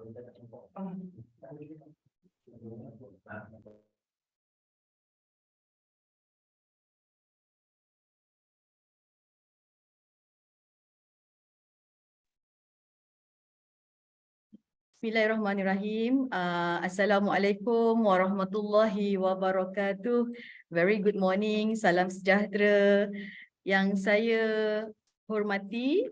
Bismillahirrahmanirrahim. Assalamualaikum warahmatullahi wabarakatuh. Very good morning. Salam sejahtera. Yang saya hormati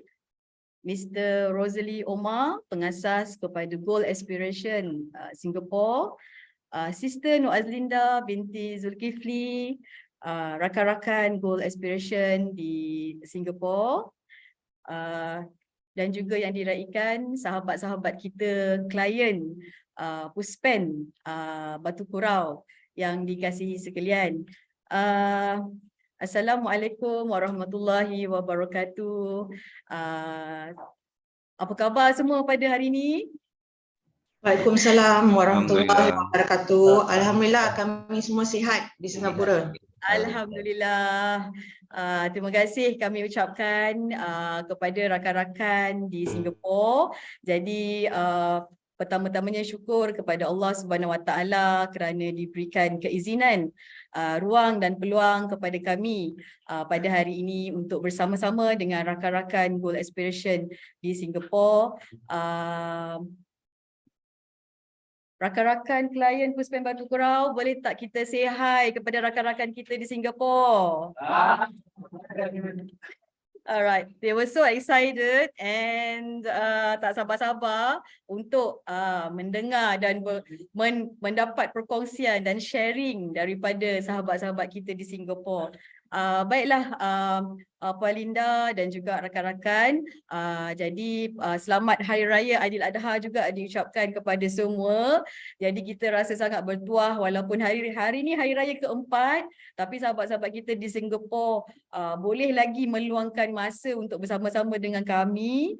Mr. Rosalie Omar, pengasas kepada Goal Aspiration Singapore, Sister Nur Azlinda binti Zulkifli, rakan-rakan Goal Aspiration di Singapore, dan juga yang diraikan sahabat-sahabat kita, klien Puspen Batu Kurau yang dikasihi sekalian. Assalamualaikum warahmatullahi wabarakatuh. Apa khabar semua pada hari ini? Waalaikumsalam warahmatullahi wabarakatuh. Alhamdulillah kami semua sihat di Singapura. Alhamdulillah. Terima kasih kami ucapkan kepada rakan-rakan di Singapura. Jadi pertama-tamanya syukur kepada Allah Subhanahu Wa Taala kerana diberikan keizinan, ruang dan peluang kepada kami pada hari ini untuk bersama-sama dengan rakan-rakan Goal Aspiration di Singapura. Rakan-rakan klien Puspen Batu Kurau, boleh tak kita say hi kepada rakan-rakan kita di Singapura? Alright, they were so excited and tak sabar-sabar untuk mendengar dan mendapat perkongsian dan sharing daripada sahabat-sahabat kita di Singapura. Baiklah Puan Linda dan juga rakan-rakan, jadi selamat Hari Raya Aidiladha juga diucapkan kepada semua. Jadi kita rasa sangat bertuah walaupun hari ni Hari Raya keempat, tapi sahabat-sahabat kita di Singapura boleh lagi meluangkan masa untuk bersama-sama dengan kami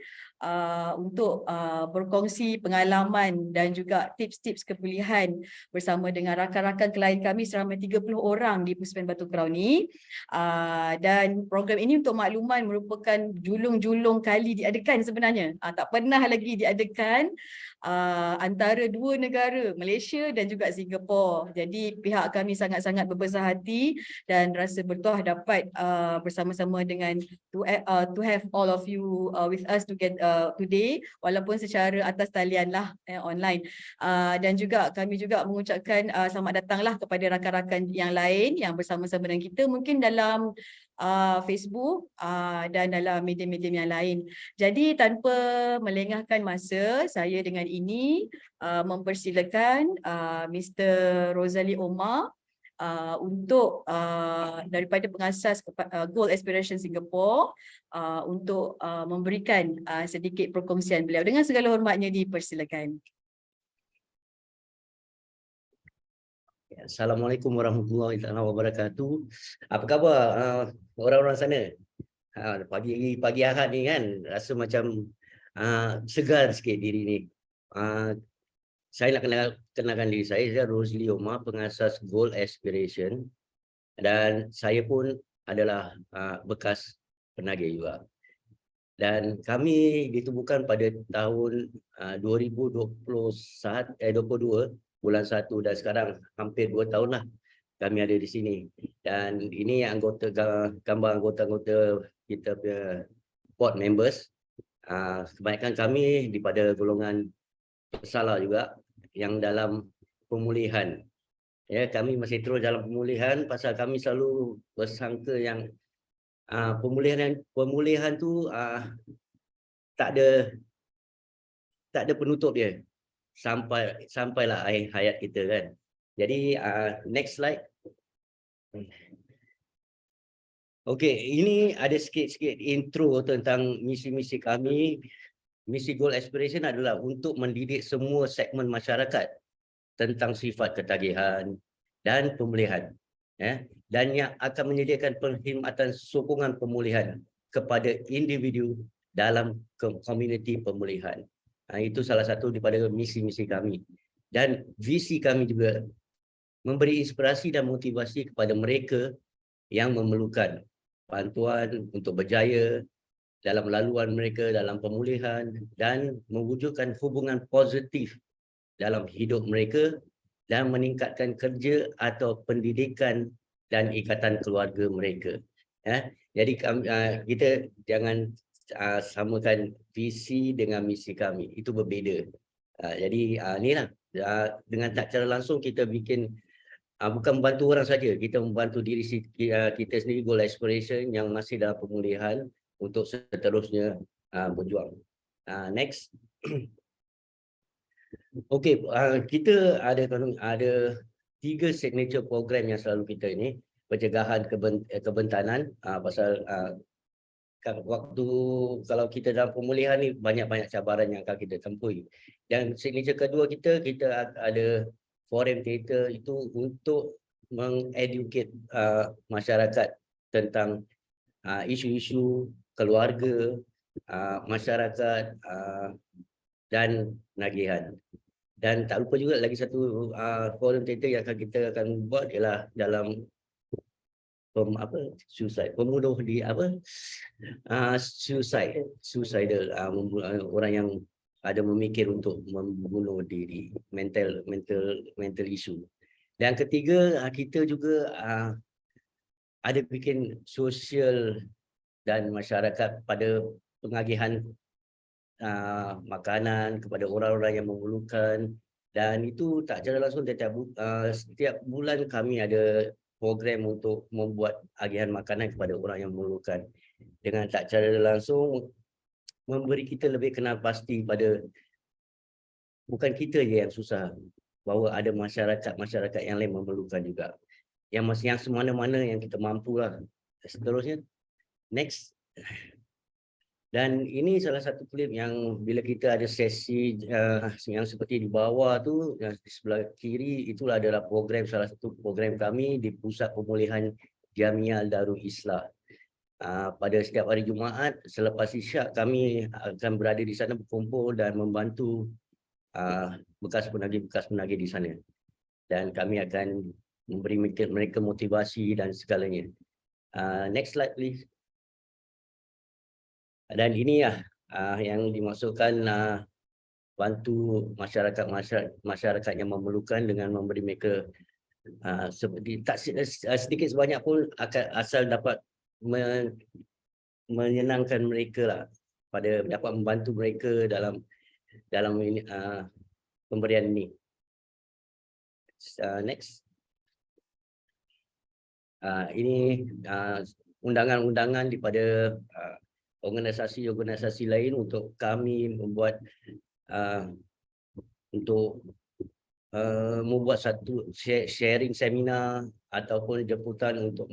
untuk berkongsi pengalaman dan juga tips-tips kepilihan bersama dengan rakan-rakan klien kami selama 30 orang di Puspen Batu Kurau ni. Dan program ini untuk makluman merupakan julung-julung kali diadakan sebenarnya. Tak pernah lagi diadakan antara dua negara, Malaysia dan juga Singapura. Jadi pihak kami sangat-sangat berbesar hati dan rasa bertuah dapat bersama-sama dengan to have all of you with us today, walaupun secara atas talian lah online. Dan juga kami juga mengucapkan selamat datanglah kepada rakan-rakan yang lain yang bersama-sama dengan kita mungkin dalam Facebook dan dalam media-media yang lain. Jadi tanpa melengahkan masa, saya dengan ini mempersilakan Mr. Rosalie Omar untuk daripada pengasas Goal Aspiration Singapore untuk memberikan sedikit perkongsian beliau. Dengan segala hormatnya dipersilakan. Assalamualaikum warahmatullahi wabarakatuh. Apa khabar orang-orang sana? Pagi Ahad ni kan rasa macam segar sikit diri ni. Saya nak kenalkan diri saya Rosalie Omar, pengasas Goal Aspiration, dan saya pun adalah bekas penagih juga. Dan kami ditubuhkan pada tahun 2022 bulan 1, dan sekarang hampir 2 tahun lah kami ada di sini. Dan ini gambar anggota-anggota kita punya board members. Kebanyakan kami daripada golongan pesalah juga yang dalam pemulihan. Ya, kami masih terus dalam pemulihan pasal kami selalu bersangka yang pemulihan tu tak ada penutup dia sampailah akhir hayat kita kan. Jadi next slide. Okey, ini ada sikit-sikit intro tentang misi-misi kami. Misi Goal Aspiration adalah untuk mendidik semua segmen masyarakat tentang sifat ketagihan dan pemulihan, dan yang akan menyediakan perkhidmatan sokongan pemulihan kepada individu dalam komuniti pemulihan. Itu salah satu daripada misi-misi kami. Dan visi kami juga memberi inspirasi dan motivasi kepada mereka yang memerlukan bantuan untuk berjaya dalam laluan mereka, dalam pemulihan dan mewujudkan hubungan positif dalam hidup mereka dan meningkatkan kerja atau pendidikan dan ikatan keluarga mereka. Jadi kita jangan samakan visi dengan misi kami, itu berbeza. Jadi inilah dengan tak cara langsung kita bikin bukan membantu orang saja, kita membantu diri kita sendiri, Goal Aspiration yang masih dalam pemulihan untuk seterusnya berjuang. Next. Okey, kita ada 3 signature program yang selalu kita ini, pencegahan kebentanan, pasal waktu kalau kita dalam pemulihan ni banyak-banyak cabaran yang akan kita tempuhi. Dan signature kedua kita ada forum theater itu untuk mengeducate masyarakat tentang isu-isu keluarga, masyarakat dan penagihan. Dan tak lupa juga lagi satu forum theater yang kita akan buat ialah dalam pembunuh di suicidal, orang yang ada memikir untuk membunuh diri, mental issue. Dan ketiga, kita juga ada bikin sosial dan masyarakat pada pengagihan makanan kepada orang-orang yang memerlukan, dan itu tak secara langsung setiap bulan kami ada program untuk membuat agihan makanan kepada orang yang memerlukan, dengan tak secara langsung memberi kita lebih kenal pasti pada bukan kita je yang susah, bahawa ada masyarakat yang lain memerlukan juga, yang semana-mana yang kita mampulah. Seterusnya, next. Dan ini salah satu klip yang bila kita ada sesi yang seperti di bawah tu, yang di sebelah kiri, itulah adalah salah satu program kami di Pusat Pemulihan Jamiah Darul Islah. Pada setiap hari Jumaat selepas Isyak kami akan berada di sana berkumpul dan membantu bekas penagih di sana. Dan kami akan memberi mereka motivasi dan segalanya. Next slide please. Dan ini yang dimaksudkan bantu masyarakat yang memerlukan dengan memberi mereka seperti sedikit sebanyak pun asal dapat menyenangkan mereka lah, dapat membantu mereka dalam pemberian ini. Next. Ini undangan-undangan daripada organisasi lain untuk kami membuat membuat satu sharing seminar ataupun jemputan untuk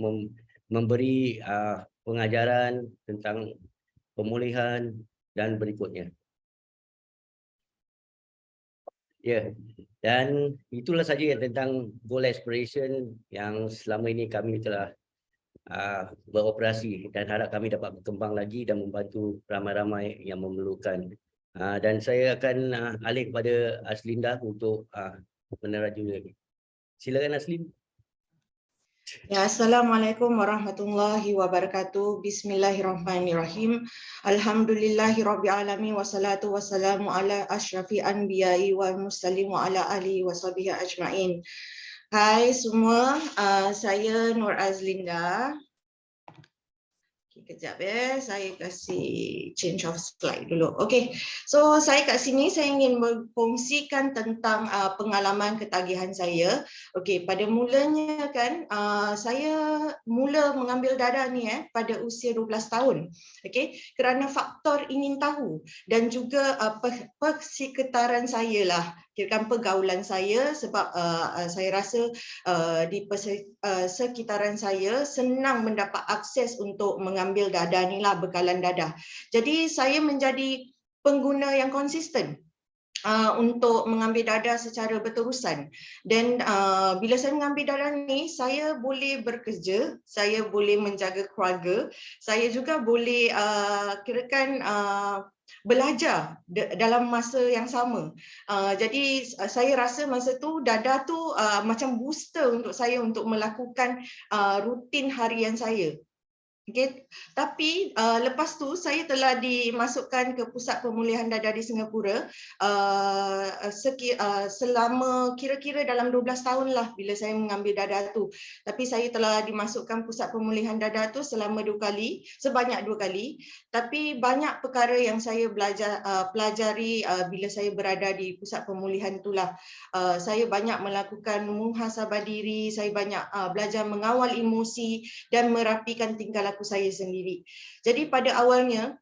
memberi pengajaran tentang pemulihan dan berikutnya. Ya, dan itulah saja tentang Goal Aspiration yang selama ini kami telah beroperasi, dan harap kami dapat berkembang lagi dan membantu ramai-ramai yang memerlukan. Dan saya akan alih kepada Aslinda untuk meneraju lagi. Silakan Aslin. Ya, Assalamualaikum warahmatullahi wabarakatuh. Bismillahirrahmanirrahim. Alhamdulillahirabbil alamin wassalatu wassalamu ala asyrafil anbiya'i wal mursalin wa ala alihi washabihi ajmain. Hai semua, saya Nur Azlinda. Kejap saya kasih change of slide dulu. Okey, so saya kat sini saya ingin berkongsikan tentang pengalaman ketagihan saya. Okey, pada mulanya kan saya mula mengambil darah ni pada usia 12 tahun. Okey, kerana faktor ingin tahu dan juga persekitaran saya lah, kirakan pergaulan saya, sebab saya rasa di sekitaran saya senang mendapat akses untuk mengambil dadah ni lah, bekalan dadah. Jadi saya menjadi pengguna yang konsisten untuk mengambil dadah secara berterusan. Dan bila saya mengambil dadah ni, saya boleh bekerja, saya boleh menjaga keluarga, saya juga boleh kirakan belajar dalam masa yang sama. Jadi saya rasa masa tu dadah tu macam booster untuk saya untuk melakukan rutin harian saya. Okay. Tapi lepas tu saya telah dimasukkan ke Pusat Pemulihan Dada di Singapura selama kira-kira dalam 12 tahun lah bila saya mengambil dada tu. Tapi saya telah dimasukkan Pusat Pemulihan Dada tu selama 2 kali, sebanyak 2 kali. Tapi banyak perkara yang saya pelajari bila saya berada di Pusat Pemulihan itulah. Saya banyak melakukan muhasabah diri, saya banyak belajar mengawal emosi dan merapikan tingkah laku saya sendiri. Jadi pada awalnya,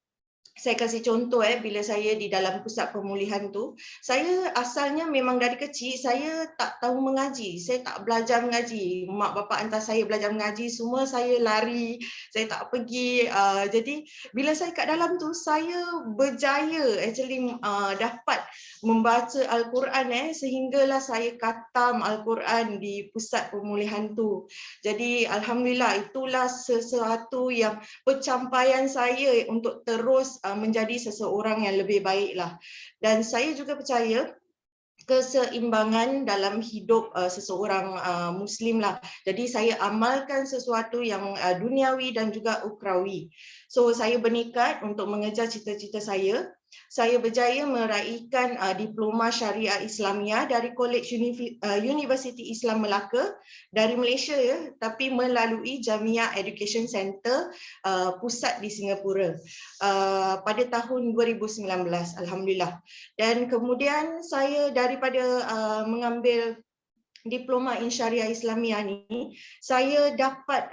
saya kasih contoh bila saya di dalam pusat pemulihan tu, saya asalnya memang dari kecil saya tak tahu mengaji, saya tak belajar mengaji. Mak bapak hantar saya belajar mengaji, semua saya lari, saya tak pergi. Jadi bila saya kat dalam tu, saya berjaya actually dapat membaca Al-Quran sehinggalah saya khatam Al-Quran di pusat pemulihan tu. Jadi alhamdulillah itulah sesuatu yang pencapaian saya untuk terus menjadi seseorang yang lebih baiklah. Dan saya juga percaya keseimbangan dalam hidup seseorang Muslim lah. Jadi saya amalkan sesuatu yang duniawi dan juga ukrawi. So saya berniat untuk mengejar cita-cita saya. Saya berjaya meraihkan diploma Syariah Islamiyah dari College University Islam Melaka dari Malaysia tapi melalui Jamia Education Center pusat di Singapura pada tahun 2019, alhamdulillah. Dan kemudian saya daripada mengambil diploma in Syariah Islamiyah ni, saya dapat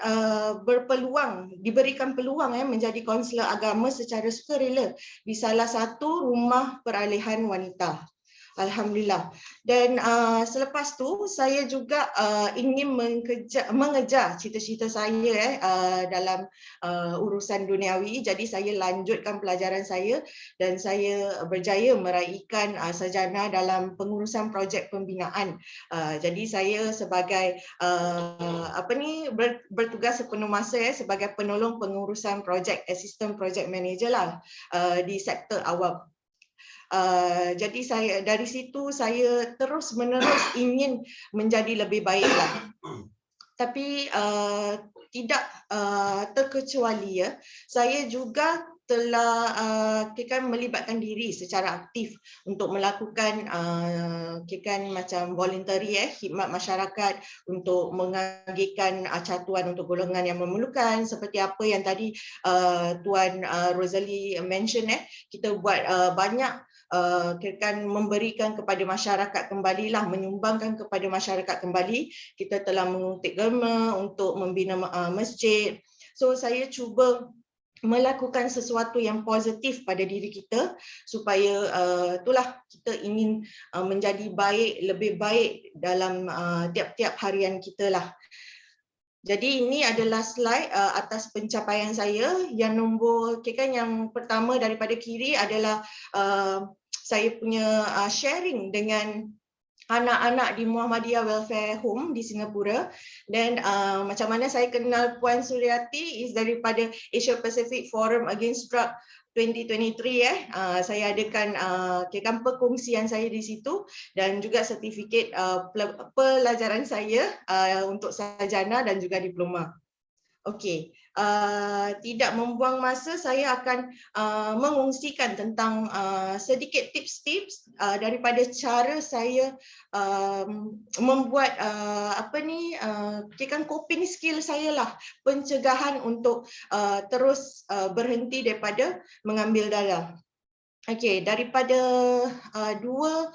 diberikan peluang menjadi kaunselor agama secara sukarela di salah satu rumah peralihan wanita. Alhamdulillah. Dan selepas tu saya juga ingin mengejar cita-cita saya dalam urusan duniawi. Jadi saya lanjutkan pelajaran saya dan saya berjaya meraihkan sarjana dalam pengurusan projek pembinaan. Jadi saya sebagai bertugas sepenuh masa sebagai penolong pengurusan projek, assistant project manager lah di sektor awam. Jadi saya dari situ saya terus-menerus ingin menjadi lebih baiklah. Tapi tidak terkecuali saya juga telah melibatkan diri secara aktif untuk melakukan macam voluntary khidmat masyarakat untuk mengagihkan catuan untuk golongan yang memerlukan seperti apa yang tadi Tuan Rosalie mention kita buat banyak memberikan kepada masyarakat kembalilah, menyumbangkan kepada masyarakat kembali. Kita telah menguntit derma untuk membina masjid. So saya cuba melakukan sesuatu yang positif pada diri kita supaya itulah kita ingin menjadi baik, lebih baik dalam tiap-tiap harian kita lah. Jadi ini adalah slide atas pencapaian saya. Yang nombor yang pertama daripada kiri adalah saya punya sharing dengan anak-anak di Muhammadiyah Welfare Home di Singapura. Dan macam mana saya kenal Puan Suryati is daripada Asia Pacific Forum Against Drug 2023 saya adakan perkongsian saya di situ dan juga sertifikat pelajaran saya untuk sarjana dan juga diploma. Okey, tidak membuang masa, saya akan mengungsikan tentang sedikit tips-tips daripada cara saya membuat coping skill saya lah, pencegahan untuk terus berhenti daripada mengambil darah. Okey, daripada dua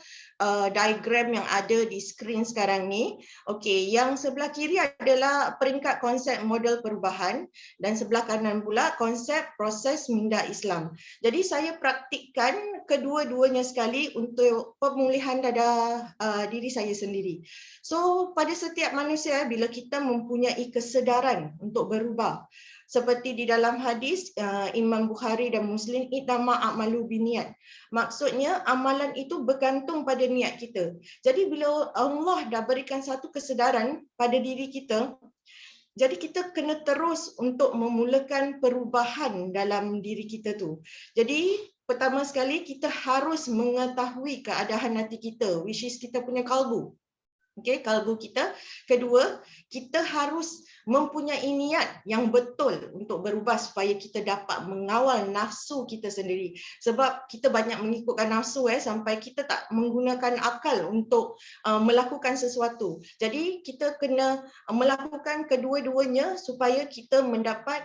diagram yang ada di skrin sekarang ni, okey, yang sebelah kiri adalah peringkat konsep model perubahan dan sebelah kanan pula konsep proses minda Islam. Jadi saya praktikkan kedua-duanya sekali untuk pemulihan dada diri saya sendiri. So pada setiap manusia bila kita mempunyai kesedaran untuk berubah, seperti di dalam hadis Imam Bukhari dan Muslim, innama a'malu binniat. Maksudnya amalan itu bergantung pada niat kita. Jadi bila Allah dah berikan satu kesedaran pada diri kita, jadi kita kena terus untuk memulakan perubahan dalam diri kita tu. Jadi pertama sekali kita harus mengetahui keadaan hati kita, which is kita punya kalbu. Okey, kalbu kita. Kedua, kita harus mempunyai niat yang betul untuk berubah supaya kita dapat mengawal nafsu kita sendiri. Sebab kita banyak mengikutkan nafsu sampai kita tak menggunakan akal untuk melakukan sesuatu. Jadi kita kena melakukan kedua-duanya supaya kita mendapat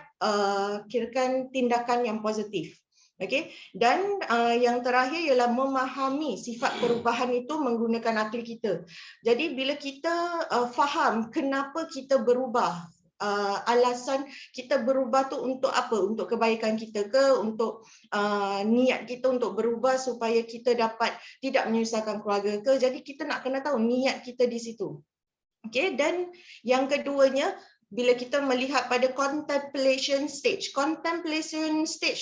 kirakan tindakan yang positif. Okey, dan yang terakhir ialah memahami sifat perubahan itu menggunakan akal kita. Jadi bila kita faham kenapa kita berubah, alasan kita berubah tu untuk apa? Untuk kebaikan kita ke, untuk niat kita untuk berubah supaya kita dapat tidak menyusahkan keluarga ke. Jadi kita nak kena tahu niat kita di situ. Okey, dan yang keduanya, bila kita melihat pada contemplation stage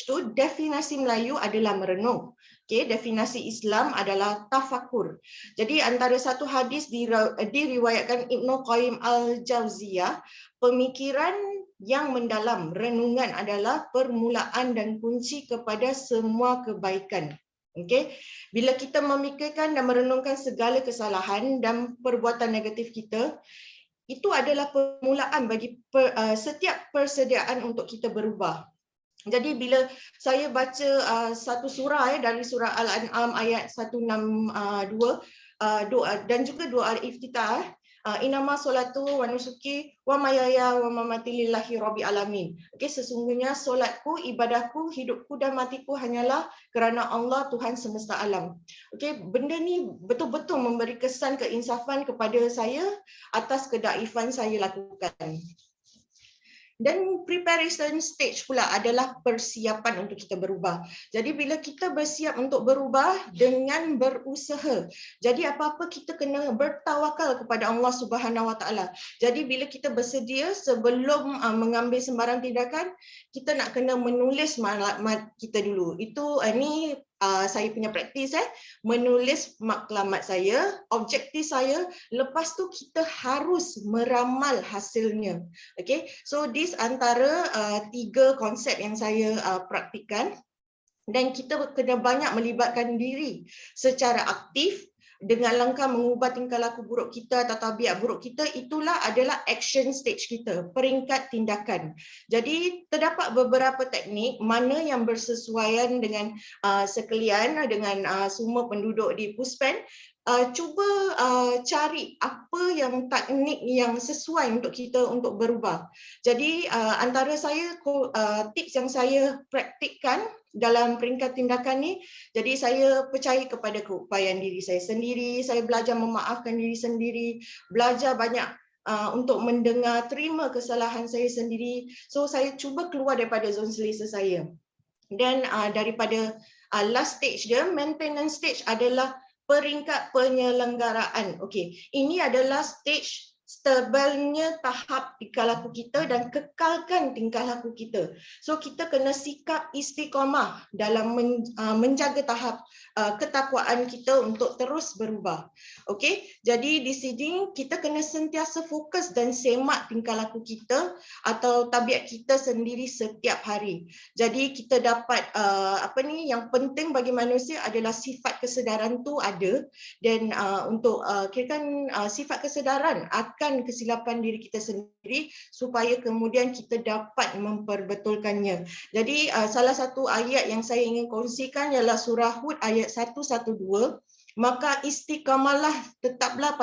tu definisi Melayu adalah merenung. Okey, definisi Islam adalah tafakur. Jadi antara satu hadis diriwayatkan Ibnu Qayyim Al-Jauziyah, pemikiran yang mendalam, renungan adalah permulaan dan kunci kepada semua kebaikan. Okey, bila kita memikirkan dan merenungkan segala kesalahan dan perbuatan negatif kita, itu adalah permulaan bagi setiap persediaan untuk kita berubah. Jadi bila saya baca satu surah dari surah Al-An'am ayat 162 dan juga doa Al-Iftitah, inama solatu wa nusuki wa mayaya wa mamati lillahi rabbil alamin. Okey, sesungguhnya solatku, ibadahku, hidupku dan matiku hanyalah kerana Allah Tuhan semesta alam. Okey, benda ni betul-betul memberi kesan keinsafan kepada saya atas kedaifan saya lakukan. Dan preparation stage pula adalah persiapan untuk kita berubah. Jadi bila kita bersiap untuk berubah dengan berusaha. Jadi apa-apa kita kena bertawakal kepada Allah Subhanahu Wa Taala. Jadi bila kita bersedia sebelum mengambil sembarang tindakan, kita nak kena menulis maklumat kita dulu. Itu ni saya punya praktis menulis maklumat saya, objektif saya, lepas tu kita harus meramal hasilnya. Okay, so this antara 3 konsep yang saya praktikan, dan kita kena banyak melibatkan diri secara aktif dengan langkah mengubah tingkah laku buruk kita atau tabiat buruk kita. Itulah adalah action stage kita, peringkat tindakan. Jadi terdapat beberapa teknik mana yang bersesuaian dengan sekalian, dengan semua penduduk di Puspen. Cuba cari apa yang teknik yang sesuai untuk kita untuk berubah. Jadi antara saya tips yang saya praktikkan dalam peringkat tindakan ni, jadi saya percaya kepada keupayaan diri saya sendiri, saya belajar memaafkan diri sendiri, belajar banyak untuk mendengar, terima kesalahan saya sendiri. So saya cuba keluar daripada zon selesa saya. Dan daripada last stage dia, maintenance stage adalah peringkat penyelenggaraan. Okey, ini adalah stage stabilnya tahap tingkah laku kita dan kekalkan tingkah laku kita. So kita kena sikap istiqamah dalam menjaga tahap ketakwaan kita untuk terus berubah. Okey, jadi di sini kita kena sentiasa fokus dan semak tingkah laku kita atau tabiat kita sendiri setiap hari. Jadi kita dapat yang penting bagi manusia adalah sifat kesedaran tu ada, dan untuk kirakan sifat kesedaran akan kesilapan diri kita sendiri supaya kemudian kita dapat memperbetulkannya. Jadi salah satu ayat yang saya ingin kongsikan ialah surah Hud ayat 112, maka istiqamalah, tetaplah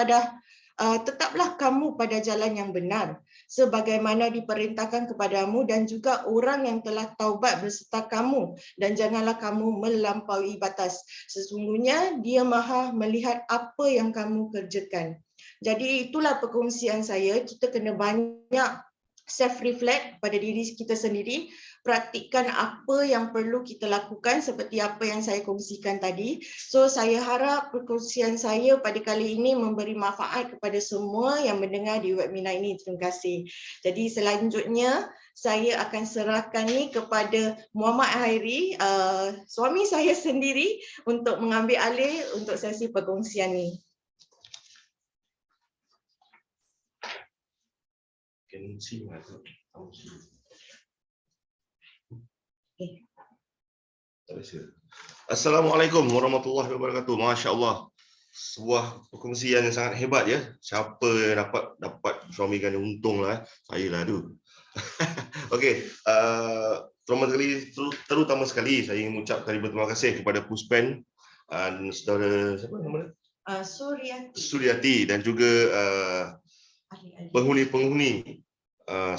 kamu pada jalan yang benar sebagaimana diperintahkan kepadamu dan juga orang yang telah taubat berserta kamu, dan janganlah kamu melampaui batas. Sesungguhnya dia Maha melihat apa yang kamu kerjakan. Jadi itulah perkongsian saya. Kita kena banyak self-reflect pada diri kita sendiri, praktikkan apa yang perlu kita lakukan seperti apa yang saya kongsikan tadi. So saya harap perkongsian saya pada kali ini memberi manfaat kepada semua yang mendengar di webinar ini. Terima kasih. Jadi selanjutnya saya akan serahkan ni kepada Muhammad Hairi, suami saya sendiri, untuk mengambil alih untuk sesi perkongsian ni. Assalamualaikum warahmatullahi wabarakatuh. Masya Allah. sebuah perkongsian yang sangat hebat ya. Siapa yang dapat suami ganda, untung lah. Saya lah tu. Okey, terutama sekali saya ingin mengucapkan berterima kasih kepada Puspen dan saudara siapa nama dia? Suryati dan juga penghuni-penghuni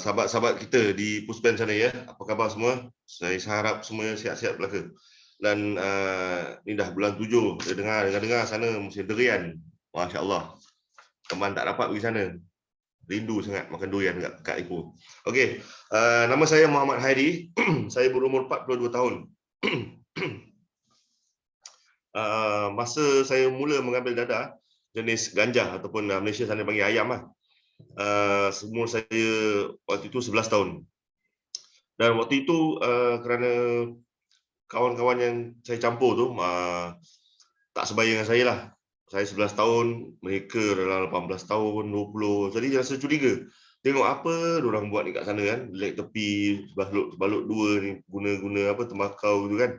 sahabat-sahabat kita di Puspen sana ya. Apa khabar semua? Saya harap semua sihat-sihat belaka. Dan ni dah bulan 7, saya dengar sana musim durian. Masya-Allah. Teman tak dapat pergi sana. Rindu sangat makan durian kat Ipoh. Okey, nama saya Muhammad Hairi. Saya berumur 42 tahun. Masa saya mula mengambil dadah jenis ganja ataupun Malaysia sana panggil ayam lah. Umur saya waktu itu 11 tahun. Dan waktu itu kerana kawan-kawan yang saya campur tu tak sebaya dengan saya lah. Saya 11 tahun, mereka dalam 18 tahun, 20. Jadi rasa curiga. Tengok apa diorang buat ni kat sana kan. Lek tepi, sebalut dua ni, guna apa tembakau tu kan.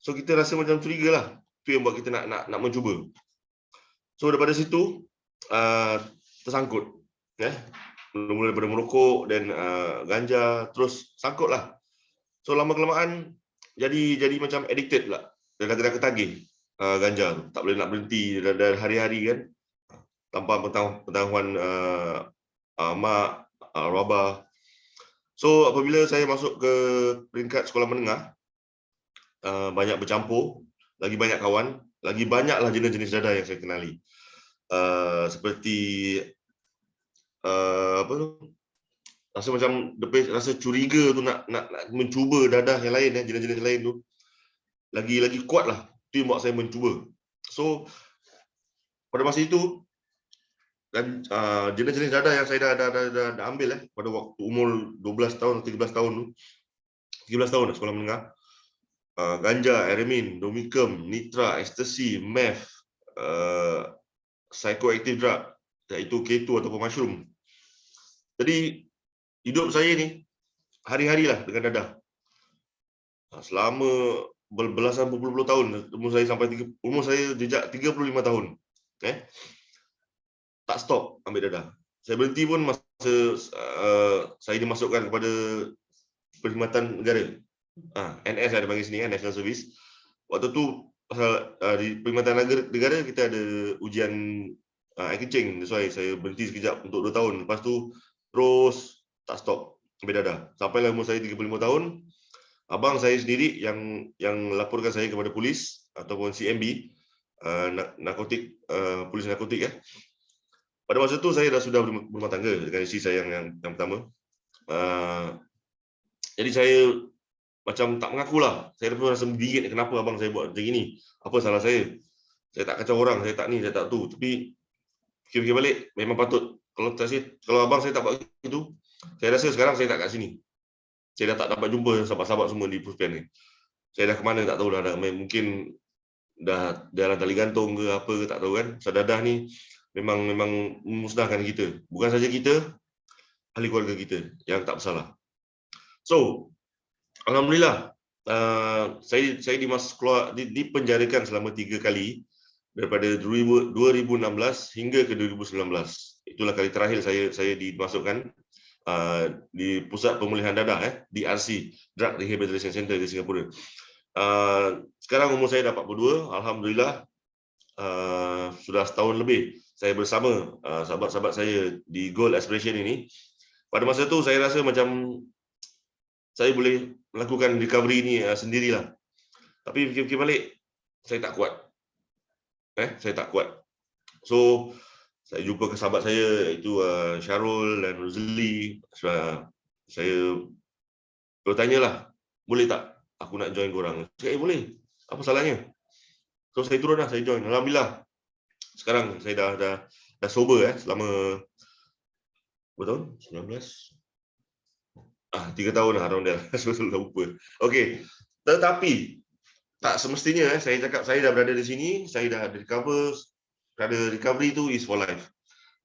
So kita rasa macam curiga lah. Itu yang buat kita nak mencuba. So daripada situ, tersangkut. Mula-mula daripada merokok dan ganja, terus sangkut lah. So lama-kelamaan, jadi macam addicted pula. Dan kata-kata ketagih. Ganja tu tak boleh nak berhenti dari hari-hari kan, tanpa pengetahuan mak, rabah. So apabila saya masuk ke peringkat sekolah menengah, banyak bercampur, lagi banyak kawan, lagi banyaklah jenis-jenis dadah yang saya kenali. Seperti apa tu, rasa macam rasa curiga tu nak mencuba dadah yang lain, jenis-jenis lain tu lagi kuat lah. Itu yang buat saya mencuba. So pada masa itu dan jenis-jenis dadah yang saya dah ambil pada waktu umur 12 tahun atau 13 tahun tu, 13 tahun dah sekolah menengah, ganja, aeramin, domicum, nitra, ecstasy, meth, psychoactive drug, iaitu K2 ataupun mushroom. Jadi hidup saya ni hari-harilah dengan dadah. Selama berbelasan puluh tahun, umur saya jejak 35 tahun. Tak stop ambil dadah. Saya berhenti pun masa saya dimasukkan kepada perkhidmatan negara. NS ada panggil sini, National Service. Waktu tu pasal di perkhidmatan negara kita ada ujian air kencing. That's why saya berhenti sekejap untuk 2 tahun. Lepas tu terus tak stop ambil dadah. Sampailah umur saya 35 tahun. Abang saya sendiri yang laporkan saya kepada polis ataupun CMB, narkotik, polis narkotik . Pada masa tu saya sudah berumah tangga dengan isteri saya yang pertama. Jadi saya macam tak mengakulah. Saya pun rasa bingit, kenapa abang saya buat macam ini? Apa salah saya? Saya tak kacau orang, saya tak ni, saya tak tu. Tapi fikir-fikir balik, memang patut. Kalau abang saya tak buat itu, saya rasa sekarang saya tak kat sini. Saya dah tak dapat jumpa sahabat-sahabat semua di Puspen ni. Saya dah ke mana tak tahu dah. Mungkin dah dalam tali gantung ke apa ke tak tahu kan. Dadah ni memang memusnahkan kita. Bukan saja kita, ahli keluarga kita yang tak bersalah. So, alhamdulillah, saya dipenjarakan selama 3 kali daripada 2016 hingga ke 2019. Itulah kali terakhir saya dimasukkan di Pusat Pemulihan Dadah, DRC, Drug Rehabilitation Center di Singapura. Sekarang umur saya dah 42, alhamdulillah. Sudah setahun lebih saya bersama sahabat-sahabat saya di Gold Aspiration ini. Pada masa tu saya rasa macam saya boleh melakukan recovery ni sendirilah. Tapi fikir-fikir balik, saya tak kuat. Saya tak kuat. So saya jumpa ke sahabat saya iaitu Syarul dan Rosli. Saya bertanyalah, boleh tak aku nak join korang? Cakap, boleh. Apa salahnya? So saya turun lah, saya join. Alhamdulillah. Sekarang saya dah sober selama berapa tahun? 19. 3 tahun lah around there. Sudah lupa. Okey. Tetapi tak semestinya saya cakap saya dah berada di sini, saya dah recover. Kerana recovery tu is for life.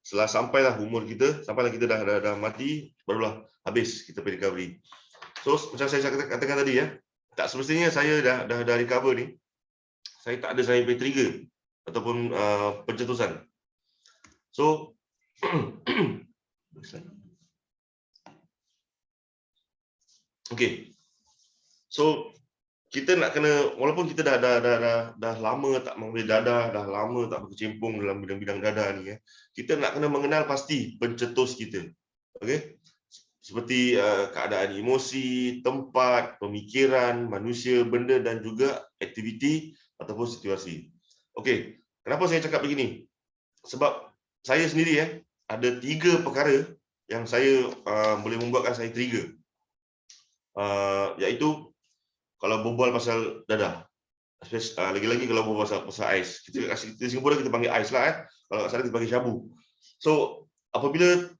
Setelah sampailah umur kita, sampailah kita dah mati, barulah habis kita pergi recovery. So macam saya katakan tadi tak semestinya saya dah recover ni, saya tak ada saya punya trigger ataupun pencetusan. So okay. So kita nak kena, walaupun kita dah lama tak mengambil dadah, dah lama tak berkecimpung dalam bidang-bidang dadah ni, kita nak kena mengenal pasti pencetus kita. Okey. Seperti keadaan emosi, tempat, pemikiran, manusia, benda dan juga aktiviti ataupun situasi. Okey, kenapa saya cakap begini? Sebab saya sendiri ada 3 perkara yang saya boleh membuatkan saya trigger. Iaitu kalau berbual pasal dadah. Lagi-lagi kalau berbual pasal ais. Kita di Singapura kita panggil ais lah. Kalau kat sana kita panggil syabu. So, apabila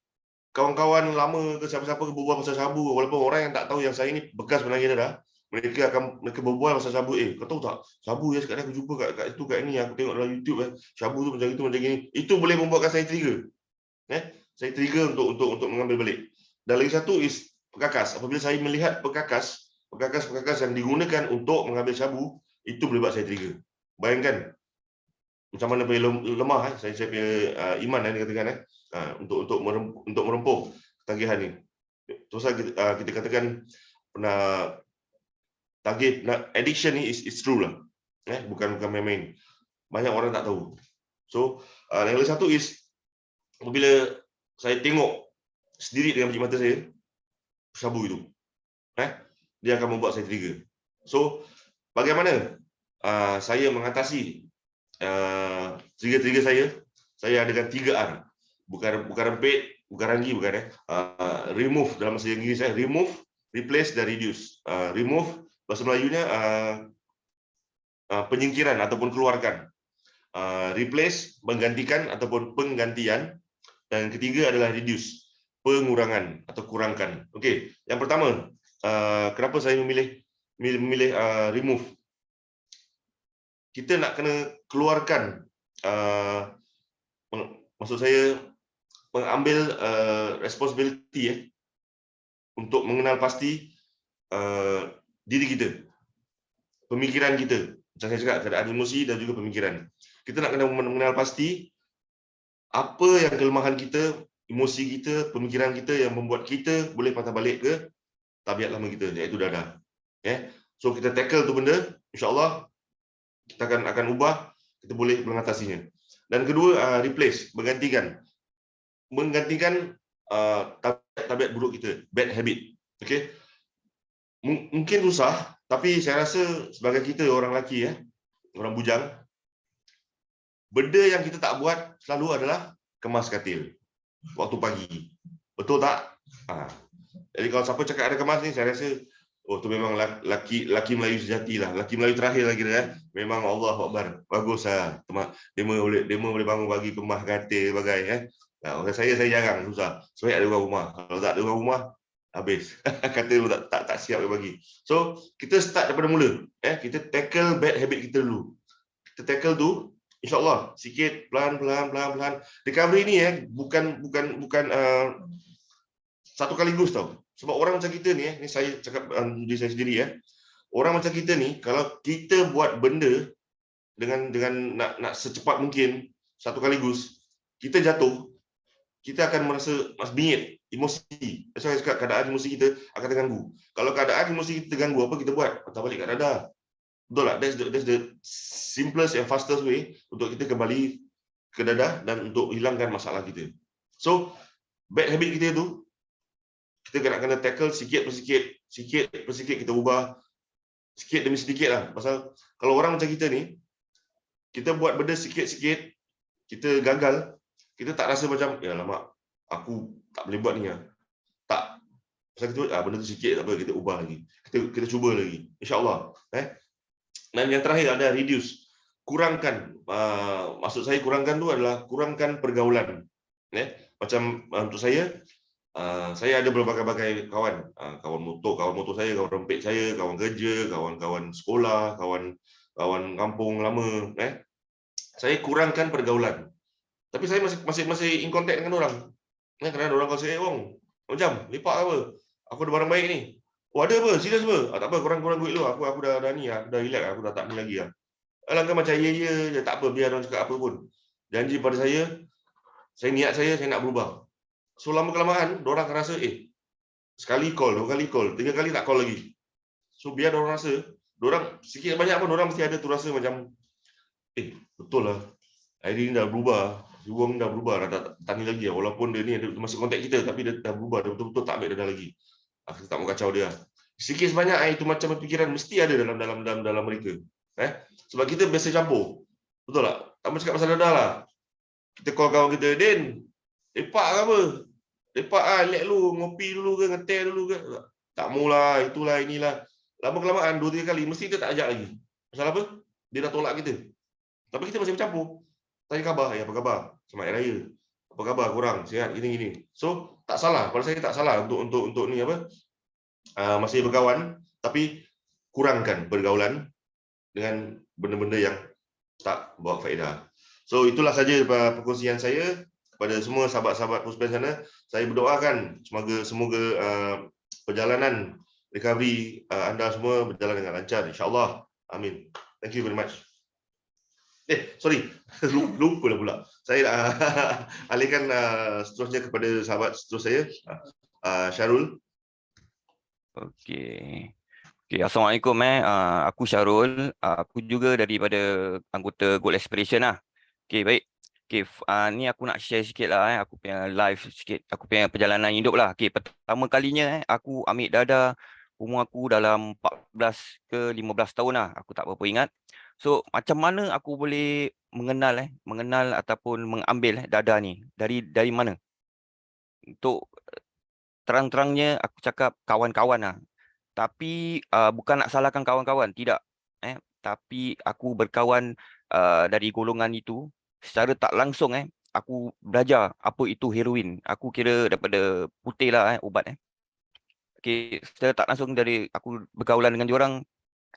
kawan-kawan lama ke siapa-siapa berbual pasal syabu, walaupun orang yang tak tahu yang saya ni bekas penangis dadah, mereka berbual pasal syabu. Kau tahu tak? Syabu ya sekarang aku jumpa kat itu, kat ini, aku tengok dalam YouTube syabu tu macam itu, macam gini. Itu boleh membuatkan saya trigger. Saya trigger untuk mengambil balik. Dan lagi satu is perkakas. Apabila saya melihat perkakas yang digunakan untuk mengambil syabu, itu boleh buat saya trigger. Bayangkan macam mana boleh lemah saya punya iman dikatakan untuk merempuh ketagihan ni. Terus kita katakan pernah tagih, addiction ni is true lah. Bukan main-main. Banyak orang tak tahu. So, yang lagi satu is apabila saya tengok sendiri dengan biji mata saya syabu itu, dia akan membuat saya trigger. So, bagaimana saya mengatasi trigger-trigger saya? Saya adakan 3R. Bukan repeat, bukan ranggi, bukan remove dalam bahasa Inggeris saya. Remove, replace dan reduce. Remove bahasa Melayunya penyingkiran ataupun keluarkan. Replace, menggantikan ataupun penggantian. Dan ketiga adalah reduce, pengurangan atau kurangkan. Okey, yang pertama, kenapa saya memilih remove? Kita nak kena keluarkan, maksud saya mengambil responsibility untuk mengenal pasti diri kita, pemikiran kita. Macam saya cakap, keadaan emosi dan juga pemikiran. Kita nak kena mengenal pasti apa yang kelemahan kita, emosi kita, pemikiran kita yang membuat kita boleh patah balik ke tabiat lama kita, iaitu dadah. So kita tackle tu benda, insya-Allah kita akan ubah, kita boleh mengatasinya. Dan kedua, replace, menggantikan tabiat buruk kita, bad habit. Okey. Mungkin susah, tapi saya rasa sebagai kita orang lelaki orang bujang, benda yang kita tak buat selalu adalah kemas katil waktu pagi. Betul tak? Jadi kalau siapa cakap ada kemas ni, saya rasa tu memang laki Melayu sejati lah. Laki Melayu terakhir lagi memang Allah Akbar. Bagus lah. Dia boleh bangun pagi kemas katil bagai. Orang saya jarang, susah. Sebab ada orang rumah. Kalau tak ada orang rumah, habis. Katil tak siap pagi. So, kita start daripada mula. Kita tackle bad habit kita dulu. Kita tackle tu, InsyaAllah, sikit, pelan. Recovery ni bukan satu kaligus tau. Sebab orang macam kita ni, ni saya cakap diri saya sendiri orang macam kita ni, kalau kita buat benda dengan nak secepat mungkin satu kaligus, kita jatuh, kita akan merasa bingit, emosi. Saya cakap keadaan emosi kita akan terganggu. Kalau keadaan emosi kita terganggu, apa kita buat? Patah balik kat dadah. Betul tak? That's the simplest and fastest way untuk kita kembali ke dadah dan untuk hilangkan masalah kita. So, bad habit kita tu, kita kena tackle sikit per sikit kita ubah, sikit demi sedikit lah. Pasal kalau orang macam kita ni, kita buat benda sikit-sikit, kita gagal, kita tak rasa macam, ya lama, aku tak boleh buat ni Tak. Pasal kita benda tu sikit, tak apa, kita ubah lagi. Kita cuba lagi. InsyaAllah. Dan yang terakhir ada reduce. Kurangkan. Maksud saya kurangkan tu adalah kurangkan pergaulan. Macam untuk saya ada berbagai-bagai kawan. Kawan motor saya, kawan rempit saya, kawan kerja, kawan-kawan sekolah, kawan kampung lama. Saya kurangkan pergaulan. Tapi saya masih in contact dengan orang. Kerana orang kalau saya, macam lepak apa? Aku ada barang baik ni. Ada apa? Serius apa? Tak apa, korang duit dulu. Aku dah ni, aku dah relax, aku dah tak ni lagi . Alangkah macam ya je, tak apa, biar orang cakap apa pun. Janji pada saya niat saya nak berubah. So lama kelamaan, orang akan rasa, sekali call, 2 kali call, 3 kali tak call lagi. So biar orang rasa, orang sikit banyak pun orang mesti ada tu rasa macam, betul lah, Aidil ni dah berubah, si Wong dah berubah, dah tak ni lagi. Walaupun dia ni ada masih kontak kita, tapi dia dah berubah, dia betul-betul tak ambil dada lagi. Kita tak mau kacau dia. Sikit sebanyak itu macam fikiran mesti ada dalam mereka. Sebab kita biasa campur. Betul tak? Tak mau cakap pasal dada lah. Kita call kawan kita, Din, lepak ke apa? Lepak lah, relax dulu, ngopi dulu ke, ngeteh dulu ke. Tak maulah, itulah, inilah. Lama kelamaan, 2-3 kali, mesti kita tak ajak lagi. Pasal apa? Dia dah tolak kita. Tapi kita masih bercampur. Tanya khabar, apa khabar? Selamat Hari Raya. Apa khabar korang? Sihat gini-gini. So, tak salah. Pada saya tak salah untuk ni apa? Masih berkawan, tapi kurangkan pergaulan dengan benda-benda yang tak bawa faedah. So, itulah saja perkongsian saya kepada semua sahabat-sahabat Puspen sana. Saya berdoakan semoga perjalanan recovery anda semua berjalan dengan lancar, insya-Allah. Amin. Thank you very much. Sorry, lupa lah pula. Saya nak alihkan seterusnya kepada sahabat seterus saya, Syarul. Okey. Assalamualaikum. Aku Syarul. Aku juga daripada anggota Gold Aspiration lah. Okey, baik. Okey, ni aku nak share sikit lah. Aku punya live sikit. Aku punya perjalanan hidup lah. Okey, pertama kalinya aku ambil dada, umur aku dalam 14 ke 15 tahun lah. Aku tak berapa ingat. So, macam mana aku boleh mengenal ataupun mengambil dada ni? Dari mana? Untuk terang-terangnya aku cakap kawan-kawan lah. Tapi bukan nak salahkan kawan-kawan, tidak. Tapi aku berkawan dari golongan itu secara tak langsung. Aku belajar apa itu heroin. Aku kira daripada putih lah ubat. Okay, secara tak langsung dari aku bergaulan dengan diorang,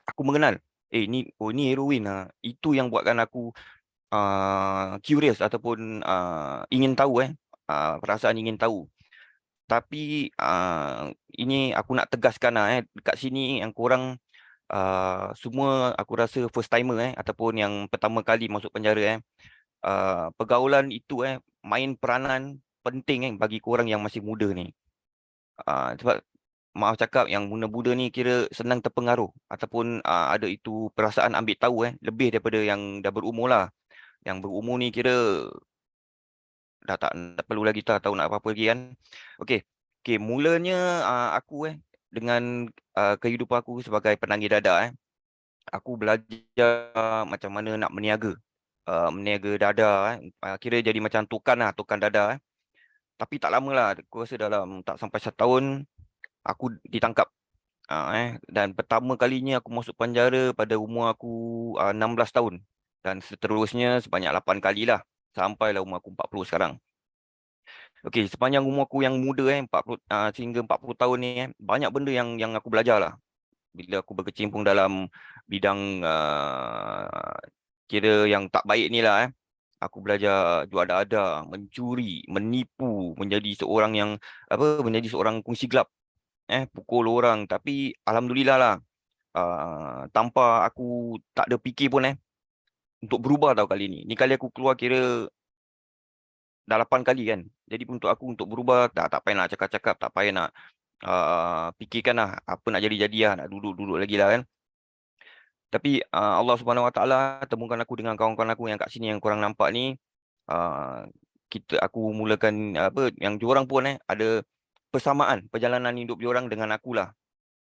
aku mengenal. Ni heroin lah. Itu yang buatkan aku curious ataupun ingin tahu. Perasaan ingin tahu. Tapi ini aku nak tegaskan lah, dekat sini yang korang semua aku rasa first timer ataupun yang pertama kali masuk penjara. Pergaulan itu main peranan penting bagi korang yang masih muda ni. Sebab maaf cakap yang muda-muda ni kira senang terpengaruh ataupun ada itu perasaan ambil tahu lebih daripada yang dah berumur lah. Yang berumur ni kira dah tak perlu lagi tahu nak apa-apa lagi kan. Okey, mulanya aku dengan kehidupan aku sebagai penanggi dada aku belajar macam mana nak meniaga dada kira jadi macam tukan dada Tapi tak lama lah, aku rasa dalam tak sampai 1 tahun aku ditangkap. Dan pertama kalinya aku masuk penjara pada umur aku 16 tahun. Dan seterusnya sebanyak 8 kali lah. Sampailah umur aku 40 sekarang. Okey, sepanjang umur aku yang muda 40 sehingga 40 tahun ni banyak benda yang aku belajar lah. Bila aku berkecimpung dalam bidang kira yang tak baik ni lah Aku belajar jual dada, mencuri, menipu, menjadi seorang kongsi gelap. Pukul orang. Tapi alhamdulillah lah. Tanpa aku tak ada fikir pun untuk berubah tau kali ni. Ni kali aku keluar kira dah 8 kali kan. Jadi untuk aku untuk berubah tak payah nak cakap-cakap, tak payah nak fikirkan lah apa nak jadi-jadi lah, nak duduk-duduk lagi lah kan. Tapi Allah Subhanahu Wa Taala temukan aku dengan kawan-kawan aku yang kat sini yang korang nampak ni. Aku mulakan yang diorang pun ada persamaan perjalanan hidup diorang dengan akulah.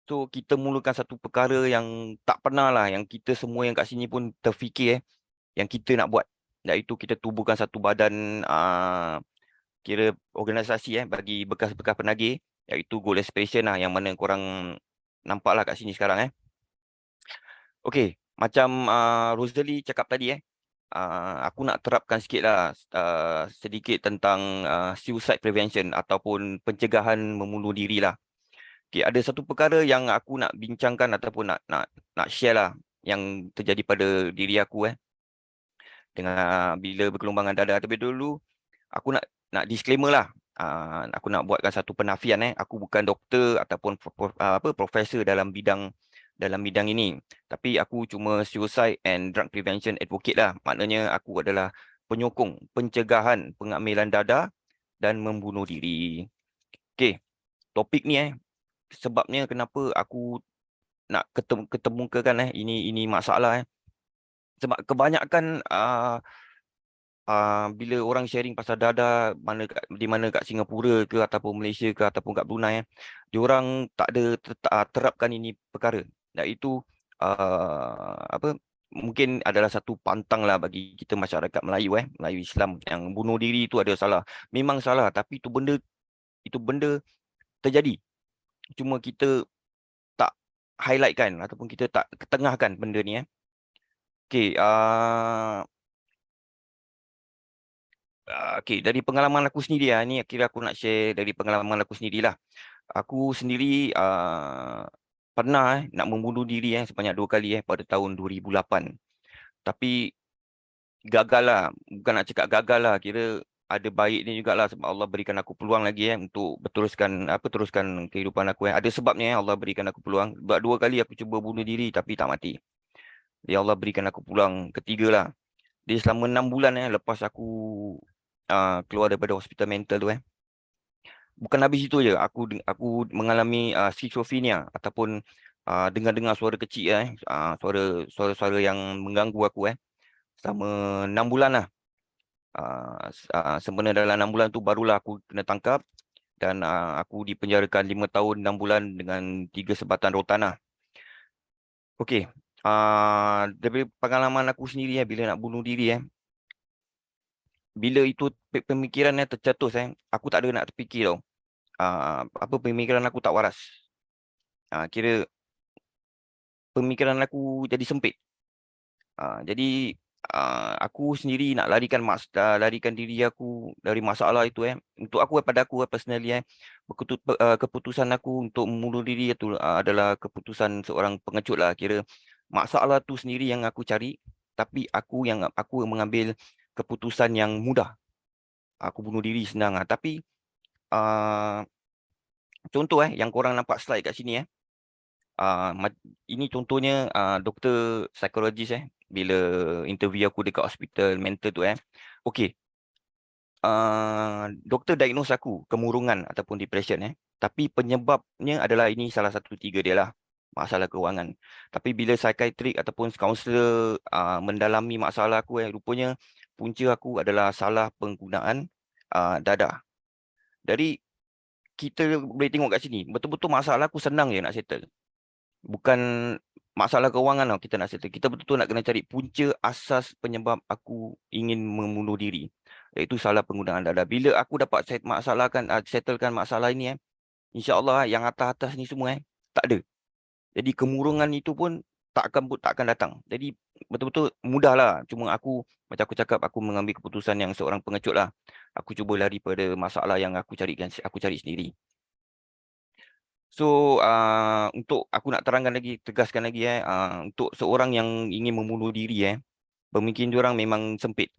So kita mulakan satu perkara yang tak pernah lah yang kita semua yang kat sini pun terfikir yang kita nak buat. Iaitu kita tubuhkan satu badan kira organisasi bagi bekas-bekas penagih, iaitu Gold Aspiration lah yang mana korang nampak lah kat sini sekarang Okey, macam Rosalie cakap tadi aku nak terapkan sikit lah sedikit tentang suicide prevention ataupun pencegahan membunuh diri lah. Okay, ada satu perkara yang aku nak bincangkan ataupun nak share lah yang terjadi pada diri aku dengan bila bergelumbangan dada. Tapi dulu aku nak disclaimer lah. Aku nak buatkan satu penafian aku bukan doktor ataupun profesor dalam bidang dalam bidang ini. Tapi aku cuma suicide and drug prevention advocate lah. Maknanya aku adalah penyokong pencegahan pengambilan dadah dan membunuh diri. Okey, topik ni sebabnya kenapa aku nak ketemukan ini masalah sebab kebanyakan bila orang sharing pasal dadah di mana kat Singapura ke ataupun Malaysia ke ataupun kat Brunei diorang tak ada terapkan ini perkara. Iaitu apa mungkin adalah satu pantang lah bagi kita masyarakat Melayu Melayu Islam yang bunuh diri itu ada salah. Memang salah, tapi itu benda terjadi. Cuma kita tak highlightkan ataupun kita tak ketengahkan benda ni Okey, okey, dari pengalaman aku sendiri ni kira aku nak share dari pengalaman aku sendirilah. Aku sendiri pernah nak membunuh diri sebanyak 2 kali pada tahun 2008. Tapi gagal lah, bukan nak cakap gagal lah, kira ada baiknya jugalah sebab Allah berikan aku peluang lagi untuk teruskan kehidupan aku Ada sebabnya Allah berikan aku peluang. Sebab 2 kali aku cuba bunuh diri tapi tak mati. Ya Allah berikan aku peluang ketiga lah. Dia selama 6 bulan lepas aku keluar daripada hospital mental tu bukan habis itu je, aku mengalami schizophrenia ataupun dengar suara kecil suara yang mengganggu aku selama 6 bulan lah. Sebenarnya dalam 6 bulan tu barulah aku kena tangkap dan aku dipenjarakan 5 tahun 6 bulan dengan 3 sebatan rotan lah. Okey, dari pengalaman aku sendiri bila nak bunuh diri bila itu pemikiran tercetus aku tak ada nak terfikir tau. Pemikiran aku tak waras. Kira pemikiran aku jadi sempit. Jadi aku sendiri nak larikan diri aku dari masalah itu Untuk aku pada aku personally keputusan aku untuk membunuh diri itu adalah keputusan seorang pengecut lah. Kira masalah tu sendiri yang aku cari, tapi aku mengambil keputusan yang mudah. Aku bunuh diri senang tapi contoh yang korang nampak slide kat sini ini contohnya doktor psikologis bila interview aku dekat hospital mental tu okey, doktor diagnose aku kemurungan ataupun depression tapi penyebabnya adalah ini salah satu 3 dia lah, masalah kewangan. Tapi bila psikiatrik ataupun kaunselor mendalami masalah aku rupanya punca aku adalah salah penggunaan dadah. Dari kita boleh tengok kat sini, betul-betul masalah aku senang je nak settle. Bukan masalah kewangan kita nak settle. Kita betul-betul nak kena cari punca asas penyebab aku ingin membunuh diri. Iaitu salah penggunaan dadah. Bila aku dapat settlekan masalah ini insya-Allah yang atas-atas ni semua tak ada. Jadi kemurungan itu pun tak akan datang. Jadi betul-betul mudahlah. Cuma macam aku cakap, aku mengambil keputusan yang seorang pengecut lah. Aku cuba lari pada masalah yang aku cari sendiri. So untuk aku nak tegaskan lagi untuk seorang yang ingin membunuh diri pemikiran diorang memang sempit.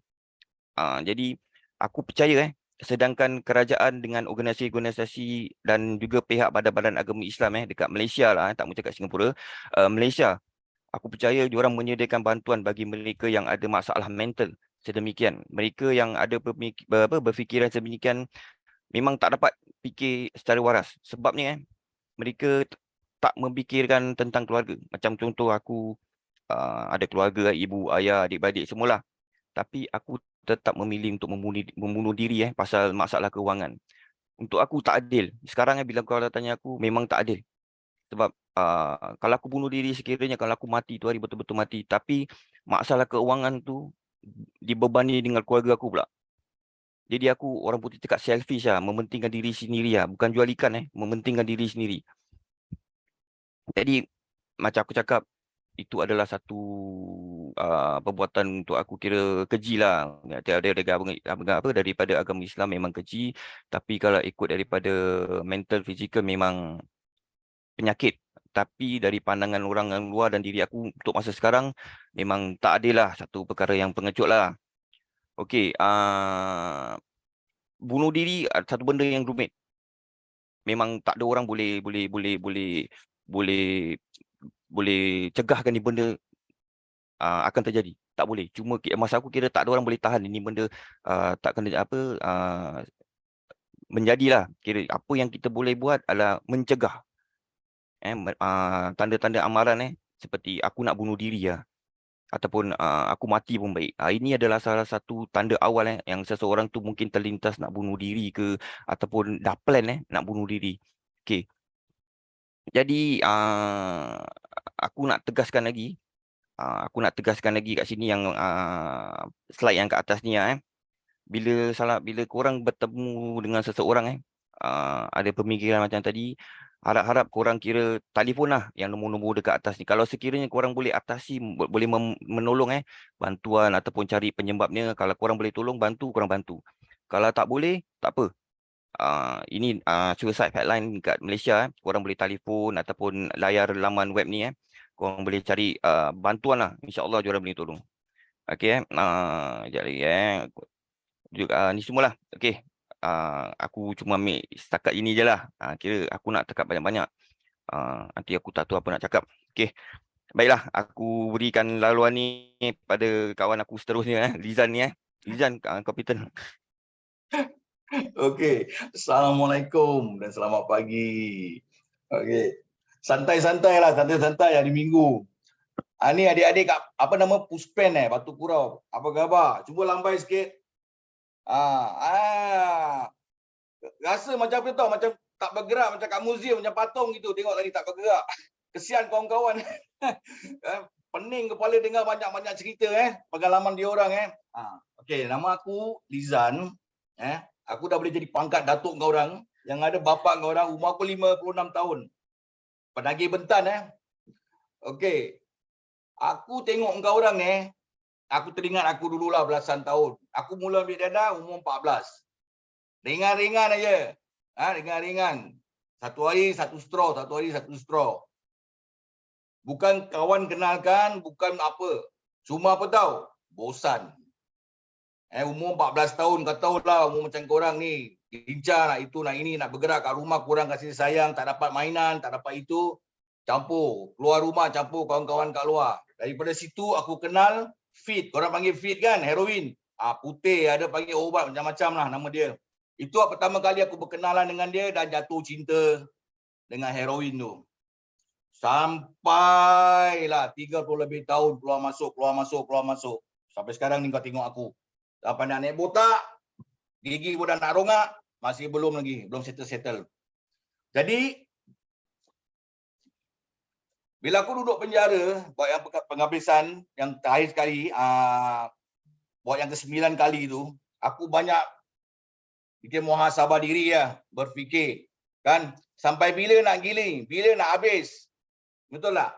Jadi aku percaya sedangkan kerajaan dengan organisasi-organisasi dan juga pihak badan-badan agama Islam dekat Malaysia lah, tak mahu cakap Singapura, Malaysia, aku percaya diorang menyediakan bantuan bagi mereka yang ada masalah mental sedemikian. Mereka yang ada berfikiran sedemikian memang tak dapat fikir secara waras. Sebabnya mereka tak memfikirkan tentang keluarga. Macam contoh aku ada keluarga, ibu, ayah, adik-beradik semualah. Tapi aku tetap memilih untuk membunuh diri pasal masalah kewangan. Untuk aku tak adil. Sekarang bila kau tanya aku, memang tak adil. Sebab kalau aku bunuh diri sekiranya kalau aku mati tu hari betul-betul mati. Tapi masalah kewangan tu dibebani dengan keluarga aku pula. Jadi aku orang putih cakap selfish lah, mementingkan diri sendiri lah. Bukan jual ikan mementingkan diri sendiri. Jadi macam aku cakap, itu adalah satu perbuatan untuk aku kira keji lah. Daripada agama Islam memang keji. Tapi kalau ikut daripada mental, fizikal memang penyakit. Tapi dari pandangan orang yang luar dan diri aku untuk masa sekarang, memang tak adil lah, satu perkara yang pengecut lah. Okey, bunuh diri satu benda yang rumit. Memang tak ada orang boleh boleh cegahkan ni benda akan terjadi. Tak boleh. Cuma masa aku kira tak ada orang boleh tahan ini benda tak kena menjadilah. Kira apa yang kita boleh buat adalah mencegah. Tanda-tanda amaran seperti aku nak bunuh diri ataupun aku mati pun baik. Ini adalah salah satu tanda awal yang seseorang tu mungkin terlintas nak bunuh diri ke ataupun dah plan nak bunuh diri. Okey. Jadi aku nak tegaskan lagi kat sini yang slide yang kat atas ni bila korang bertemu dengan seseorang ada pemikiran macam tadi, harap-harap korang kira telefon lah yang nombor-nombor dekat atas ni. Kalau sekiranya korang boleh atasi, boleh menolong bantuan ataupun cari penyebabnya, kalau korang boleh tolong bantu, korang bantu. Kalau tak boleh, tak apa. Ini suicide hotline kat Malaysia, korang boleh telefon ataupun layar laman web ni korang boleh cari bantuan lah. InsyaAllah diorang boleh tolong. Okey sekejap lagi ni semualah. Okey. Aku cuma ambil setakat ini je lah. Kira aku nak cakap banyak-banyak. Nanti aku tak tahu apa nak cakap. Okey. Baiklah, aku berikan laluan ni pada kawan aku seterusnya Lizan ni Lizan, Kapitan. Okey. Assalamualaikum dan selamat pagi. Okey. Santai-santai lah, santai-santai hari Minggu. Ni adik-adik kat apa nama Puspen Batu Kurau. Apa khabar? Cuba lambai sikit. Rasa macam apa tau, macam tak bergerak, macam kat muzium, macam patung gitu. Tengok tadi tak bergerak. Kesian kawan-kawan. Pening kepala dengar banyak-banyak cerita pengalaman dia orang Okey, nama aku Lizan. Aku dah boleh jadi pangkat datuk kau orang. Yang ada bapak kau orang, umur aku 56 tahun. Penagih Bentan Okey. Aku tengok kau orang aku teringat aku dululah belasan tahun. Aku mula ambil dadah umur 14. Ringan-ringan aja. Ringan-ringan. Satu hari satu straw, satu hari satu straw. Bukan kawan kenalkan, bukan apa. Cuma apa tahu? Bosan. Umur 14 tahun, kau tahulah umur macam korang ni. Lincah nak itu, nak ini, nak bergerak kat rumah kurang kasih sayang, tak dapat mainan, tak dapat itu. Campur. Keluar rumah campur kawan-kawan kat luar. Daripada situ aku kenal fit. Korang panggil fit kan? Heroin. Putih, ada panggil obat macam-macam lah nama dia. Itu pertama kali aku berkenalan dengan dia dan jatuh cinta dengan heroin tu. Sampailah 30 lebih tahun keluar masuk. Sampai sekarang ni kau tengok aku. Dah pandai naik botak, gigi pun dah nak rongak, masih belum settle. Jadi, bila aku duduk penjara, buat yang penghabisan, yang terakhir sekali, buat yang ke-9 kali tu, aku banyak bikin muhasabah diri berfikir. Kan, sampai bila nak giling, bila nak habis. Betul tak?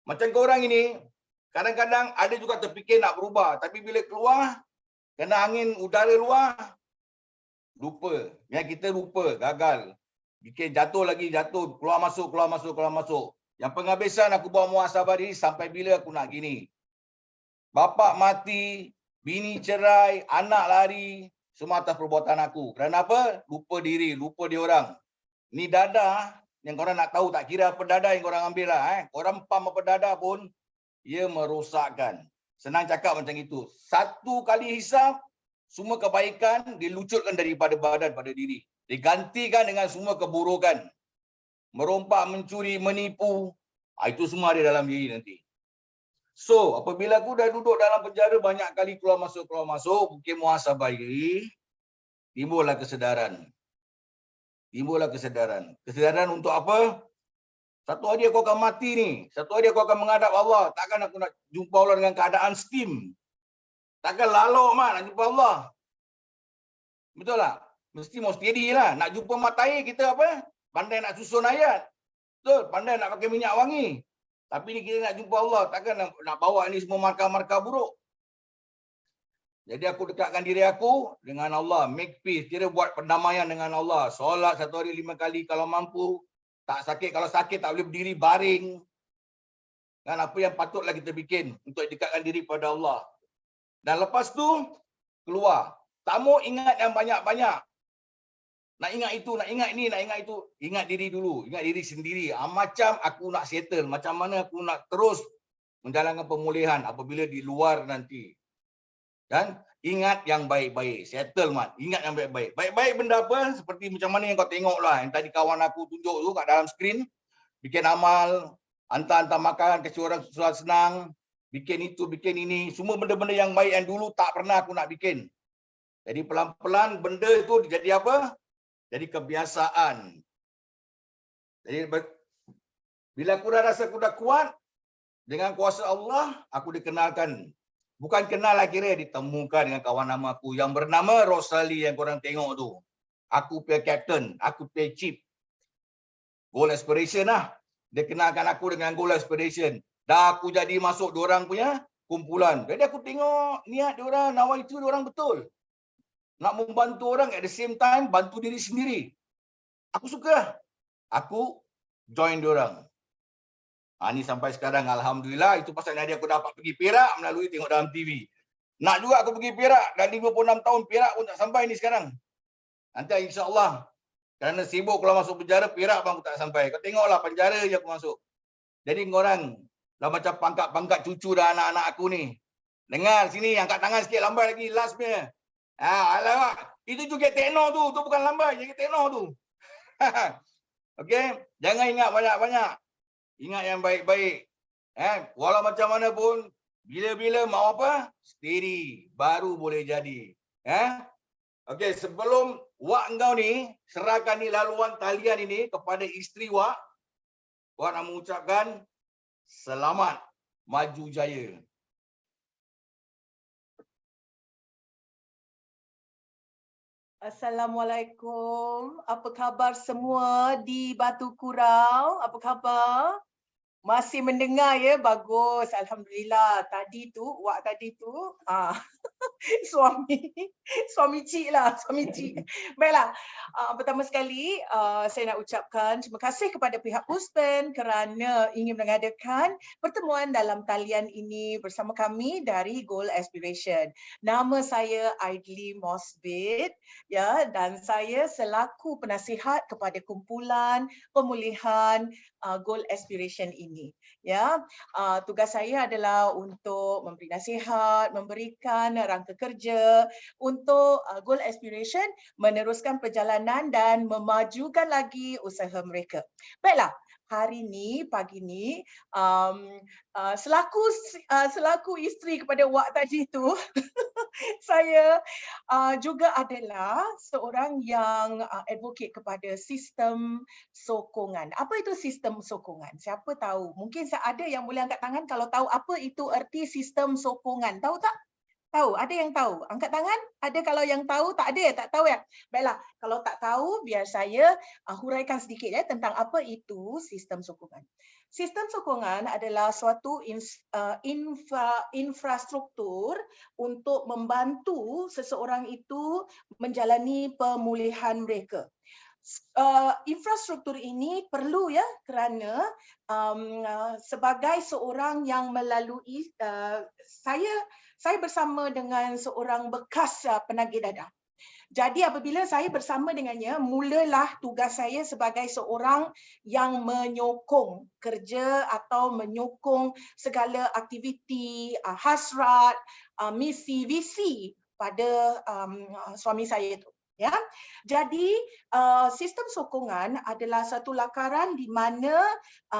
Macam korang ini, kadang-kadang ada juga terfikir nak berubah. Tapi bila keluar, kena angin udara luar, lupa. Kita lupa, gagal. Bikin jatuh lagi, keluar masuk. Yang penghabisan aku buat muhasabah diri sampai bila aku nak gini. Bapak mati, bini cerai, anak lari, semua atas perbuatan aku. Kenapa? Lupa diri, lupa dia orang. Ni dadah yang korang nak tahu, tak kira apa dadah yang korang ambil lah. Korang pam apa dadah pun, ia merosakkan. Senang cakap macam itu. Satu kali hisap, semua kebaikan dilucutkan daripada badan pada diri. Digantikan dengan semua keburukan. Merompak, mencuri, menipu. Itu semua ada dalam diri nanti. So, apabila aku dah duduk dalam penjara banyak kali keluar masuk, mungkin muhasabah diri, timbullah kesedaran. Kesedaran untuk apa? Satu hari aku akan mati ni. Satu hari aku akan menghadap Allah. Takkan aku nak jumpa Allah dengan keadaan steam. Takkan lalok nak jumpa Allah. Betul tak? Mesti mau steady lah. Nak jumpa mata air kita apa? Pandai nak susun ayat. Betul? Pandai nak pakai minyak wangi. Tapi ni kita nak jumpa Allah. Takkan nak bawa ni semua markah-markah buruk. Jadi aku dekatkan diri aku dengan Allah. Make peace. Kira buat pendamaian dengan Allah. Solat satu hari 5 kali kalau mampu. Tak sakit. Kalau sakit tak boleh berdiri, baring. Dan apa yang patutlah kita bikin untuk dekatkan diri pada Allah. Dan lepas tu, keluar. Tak mau ingat yang banyak-banyak. Nak ingat itu, nak ingat ini, nak ingat itu. Ingat diri dulu, ingat diri sendiri. Macam aku nak settle, macam mana aku nak terus menjalankan pemulihan apabila di luar nanti. Dan ingat yang baik-baik, settlement, ingat yang baik-baik. Baik-baik benda apa? Seperti macam mana yang kau tengok lah, yang tadi kawan aku tunjuk tu kat dalam skrin. Bikin amal, hantar-hantar makan, kasih orang surat senang, bikin itu, bikin ini. Semua benda-benda yang baik yang dulu tak pernah aku nak bikin. Jadi pelan-pelan benda itu jadi apa? Jadi kebiasaan. Jadi bila aku dah rasa aku dah kuat, dengan kuasa Allah, aku dikenalkan. Bukan kenal lah kira, ditemukan dengan kawan nama aku yang bernama Rosali yang korang tengok tu. Aku punya captain, aku punya chief. Goal Aspiration lah. Dia kenalkan aku dengan Goal Aspiration. Dah aku jadi masuk diorang punya kumpulan. Jadi aku tengok niat diorang, nawaitu diorang betul. Nak membantu orang at the same time, bantu diri sendiri. Aku suka. Aku join diorang. Ni sampai sekarang Alhamdulillah. Itu pasal nanti aku dapat pergi Perak melalui tengok dalam TV. Nak juga aku pergi Perak. Dah 56 tahun Perak pun tak sampai ni sekarang. Nanti insyaAllah. Kerana sibuk kalau masuk penjara, Perak pun aku tak sampai. Kau tengoklah penjara je aku masuk. Jadi korang, dah macam pangkat-pangkat cucu dah anak-anak aku ni. Dengar sini, angkat tangan sikit, lambai lagi, last punya. Alamak, itu juga tekno tu bukan lambai, jadi tekno tu. Okey, jangan ingat banyak-banyak. Ingat yang baik-baik. Walau macam mana pun, bila-bila mau apa, steady, baru boleh jadi. Okey, sebelum Wak engkau ni, serahkan ni laluan talian ini kepada isteri Wak. Wak nak mengucapkan selamat maju jaya. Assalamualaikum. Apa khabar semua di Batu Kurau? Apa khabar? Masih mendengar ya? Bagus. Alhamdulillah. Tadi tu, Wak tadi tu, suami cik lah, suami cik. Baiklah, pertama sekali saya nak ucapkan terima kasih kepada pihak Puspen kerana ingin mengadakan pertemuan dalam talian ini bersama kami dari Goal Aspiration. Nama saya Aidli Mosbit, ya, dan saya selaku penasihat kepada kumpulan pemulihan Goal Aspiration ini. Ya, tugas saya adalah untuk memberi nasihat, memberikan rangka kerja untuk Goal Aspiration meneruskan perjalanan dan memajukan lagi usaha mereka. Baiklah, hari ni, pagi ni, selaku isteri kepada Wak tadi tu, saya juga adalah seorang yang advocate kepada sistem sokongan. Apa itu sistem sokongan? Siapa tahu? Mungkin ada yang boleh angkat tangan kalau tahu apa itu erti sistem sokongan. Tahu tak? Tahu? Ada yang tahu? Angkat tangan? Ada kalau yang tahu? Tak ada? Tak tahu ya? Baiklah, kalau tak tahu, biar saya huraikan sedikit ya tentang apa itu sistem sokongan. Sistem sokongan adalah suatu infrastruktur untuk membantu seseorang itu menjalani pemulihan mereka. Infrastruktur ini perlu ya kerana sebagai seorang yang melalui saya bersama dengan seorang bekas penagih dadah. Jadi apabila saya bersama dengannya, mulalah tugas saya sebagai seorang yang menyokong kerja atau menyokong segala aktiviti, hasrat, misi, visi pada suami saya itu. Ya, jadi sistem sokongan adalah satu lakaran di mana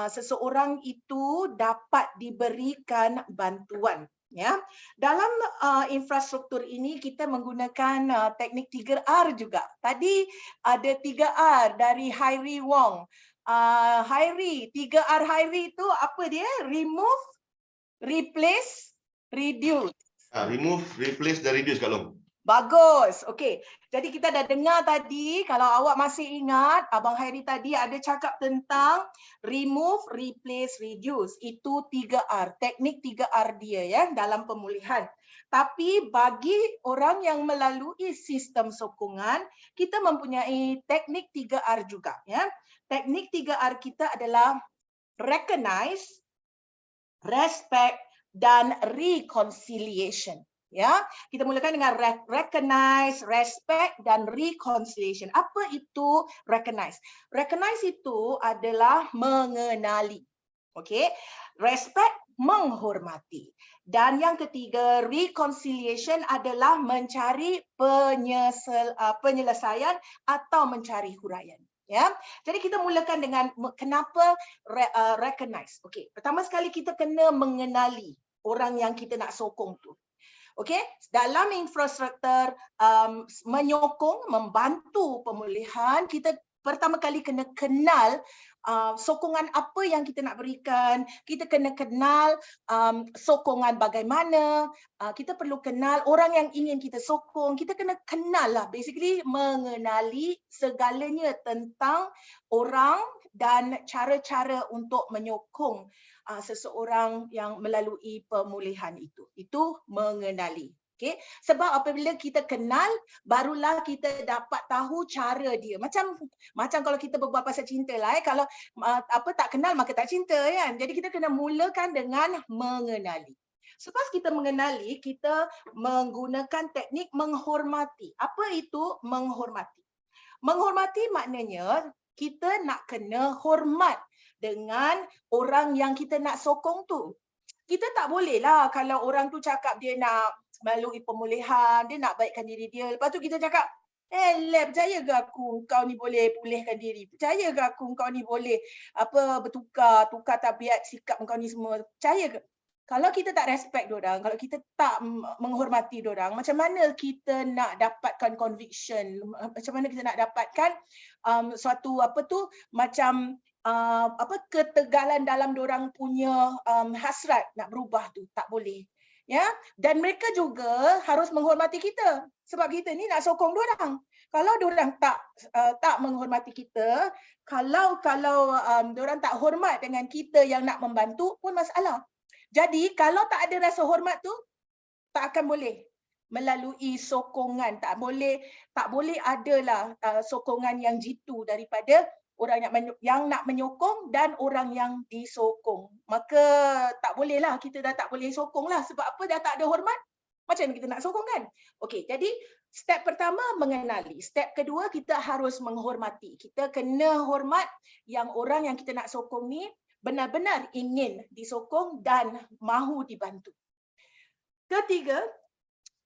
seseorang itu dapat diberikan bantuan. Ya, dalam infrastruktur ini kita menggunakan teknik 3R juga. Tadi ada 3R dari Hairi Wong. Hairi, 3R Hairi itu apa dia? Remove, replace, reduce. Remove, replace dan reduce Kak Long. Bagus. Okey. Jadi kita dah dengar tadi, kalau awak masih ingat, Abang Hairi tadi ada cakap tentang remove, replace, reduce. Itu 3R, teknik 3R dia ya dalam pemulihan. Tapi bagi orang yang melalui sistem sokongan, kita mempunyai teknik 3R juga ya. Teknik 3R kita adalah recognize, respect dan reconciliation. Ya, kita mulakan dengan recognize, respect dan reconciliation. Apa itu recognize? Recognize itu adalah mengenali. Okey. Respect, menghormati. Dan yang ketiga, reconciliation adalah mencari penyelesaian atau mencari huraian. Ya, jadi kita mulakan dengan kenapa recognize. Okey, pertama sekali kita kena mengenali orang yang kita nak sokong tu. Okey, dalam infrastruktur menyokong, membantu pemulihan, kita pertama kali kena kenal sokongan apa yang kita nak berikan, kita kena kenal sokongan bagaimana, kita perlu kenal orang yang ingin kita sokong, kita kena kenal lah, basically mengenali segalanya tentang orang dan cara-cara untuk menyokong seseorang yang melalui pemulihan itu. Itu mengenali. Okay? Sebab apabila kita kenal, barulah kita dapat tahu cara dia. Macam kalau kita berbual pasal cinta lah. Kalau tak kenal maka tak cinta kan. Jadi kita kena mulakan dengan mengenali. Selepas kita mengenali, kita menggunakan teknik menghormati. Apa itu menghormati? Menghormati maknanya kita nak kena hormat dengan orang yang kita nak sokong tu. Kita tak boleh lah kalau orang tu cakap dia nak melalui pemulihan, dia nak baikkan diri dia. Lepas tu kita cakap, percaya ke aku kau ni boleh pulihkan diri? Percaya ke aku kau ni boleh tukar tabiat sikap kau ni semua? Percaya ke? Kalau kita tak respect diorang, kalau kita tak menghormati diorang, macam mana kita nak dapatkan conviction? Macam mana kita nak dapatkan suatu ketegalan dalam diorang punya hasrat nak berubah tu? Tak boleh. Ya, dan mereka juga harus menghormati kita sebab kita ni nak sokong diorang. Kalau diorang tak menghormati kita, kalau diorang tak hormat dengan kita yang nak membantu pun masalah. Jadi kalau tak ada rasa hormat tu, tak akan boleh melalui sokongan, tak boleh adalah sokongan yang jitu daripada orang yang nak menyokong dan orang yang disokong. Maka tak bolehlah, kita dah tak boleh sokong lah. Sebab apa? Dah tak ada hormat. Macam mana kita nak sokong kan? Okey, jadi step pertama mengenali. Step kedua kita harus menghormati. Kita kena hormat yang orang yang kita nak sokong ni benar-benar ingin disokong dan mahu dibantu. Ketiga,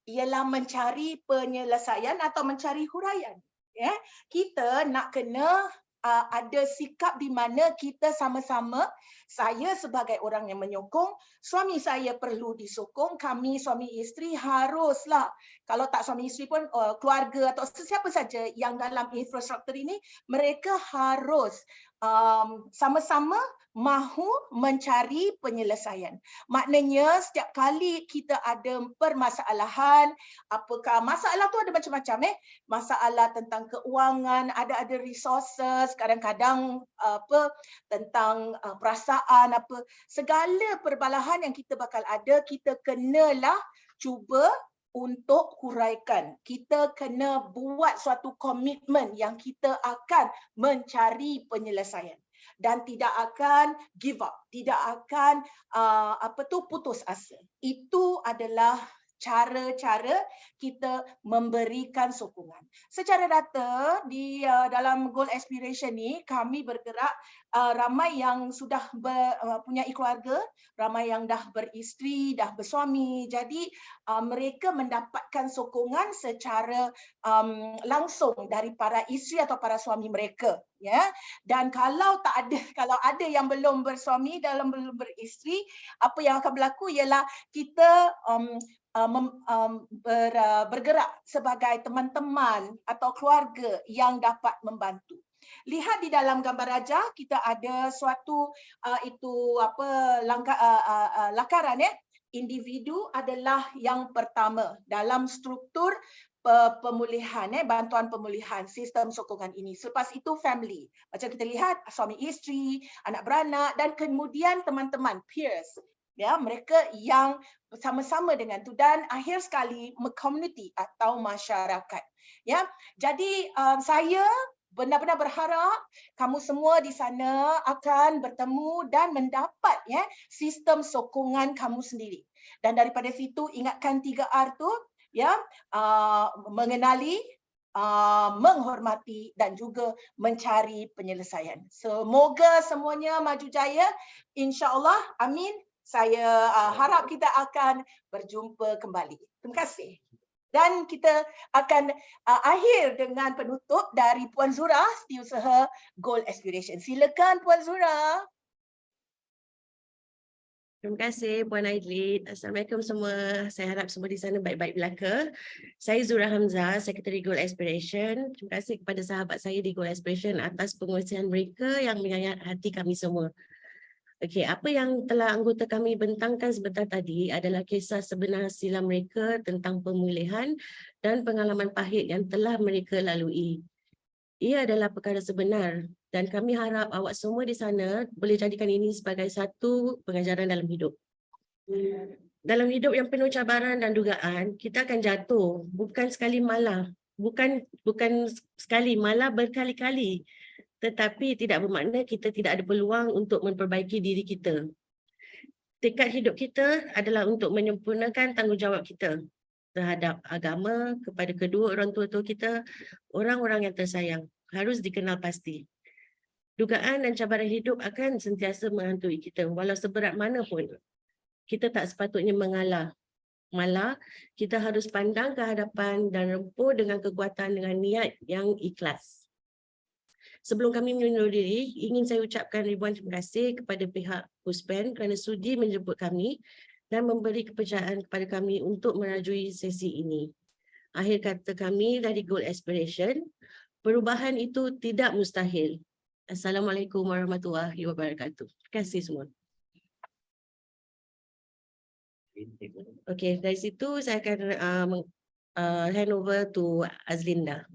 ialah mencari penyelesaian atau mencari huraian. Ya, kita nak kena ada sikap di mana kita sama-sama, saya sebagai orang yang menyokong, suami saya perlu disokong, kami suami isteri haruslah, kalau tak suami isteri pun keluarga atau sesiapa saja yang dalam infrastruktur ini, mereka harus sama-sama mahu mencari penyelesaian. Maknanya setiap kali kita ada permasalahan, apakah masalah tu ada macam-macam masalah tentang keuangan, ada resources, kadang-kadang tentang perasaan segala perbalahan yang kita bakal ada, kita kenalah cuba untuk huraikan. Kita kena buat suatu komitmen yang kita akan mencari penyelesaian dan tidak akan give up, tidak akan putus asa. Itu adalah cara-cara kita memberikan sokongan. Secara data di dalam Goal Aspiration ni kami bergerak ramai yang sudah mempunyai keluarga, ramai yang dah beristeri, dah bersuami. Jadi mereka mendapatkan sokongan secara langsung dari para isteri atau para suami mereka, ya. Dan kalau ada yang belum bersuami, belum beristeri, apa yang akan berlaku ialah kita bergerak sebagai teman-teman atau keluarga yang dapat membantu. Lihat di dalam gambar raja, kita ada suatu lakaran individu adalah yang pertama dalam struktur pemulihan, bantuan pemulihan sistem sokongan ini. Selepas itu family. Macam kita lihat suami isteri, anak beranak dan kemudian teman-teman, peers. Ya, mereka yang sama-sama dengan tu dan akhir sekali community atau masyarakat. Ya, jadi saya benar-benar berharap kamu semua di sana akan bertemu dan mendapat sistem sokongan kamu sendiri. Dan daripada situ ingatkan 3R tu, mengenali, menghormati dan juga mencari penyelesaian. Semoga semuanya maju jaya, insya-Allah. Amin. Saya harap kita akan berjumpa kembali. Terima kasih. Dan kita akan akhir dengan penutup dari Puan Zura, Setiausaha Goal Aspiration. Silakan Puan Zura. Terima kasih Puan Aidlit. Assalamualaikum semua. Saya harap semua di sana baik-baik belaka. Saya Zura Hamzah, Sekretari Goal Aspiration. Terima kasih kepada sahabat saya di Goal Aspiration atas pengorbanan mereka yang menyayat hati kami semua. Okey, apa yang telah anggota kami bentangkan sebentar tadi adalah kisah sebenar silam mereka tentang pemulihan dan pengalaman pahit yang telah mereka lalui. Ia adalah perkara sebenar dan kami harap awak semua di sana boleh jadikan ini sebagai satu pengajaran dalam hidup. Dalam hidup yang penuh cabaran dan dugaan, kita akan jatuh, bukan sekali malah, bukan sekali, malah berkali-kali. Tetapi tidak bermakna kita tidak ada peluang untuk memperbaiki diri kita. Tekad hidup kita adalah untuk menyempurnakan tanggungjawab kita terhadap agama, kepada kedua orang tua kita, orang-orang yang tersayang. Harus dikenal pasti. Dugaan dan cabaran hidup akan sentiasa menghantui kita, walau seberat mana pun. Kita tak sepatutnya mengalah. Malah, kita harus pandang ke hadapan dan rempuh dengan kekuatan dengan niat yang ikhlas. Sebelum kami menundur diri, ingin saya ucapkan ribuan terima kasih kepada pihak PUSPEN kerana sudi menjemput kami dan memberi kepercayaan kepada kami untuk merajui sesi ini. Akhir kata kami dari Goal Aspiration, perubahan itu tidak mustahil. Assalamualaikum warahmatullahi wabarakatuh. Terima kasih semua. Okey, dari situ saya akan hand over to Azlinda.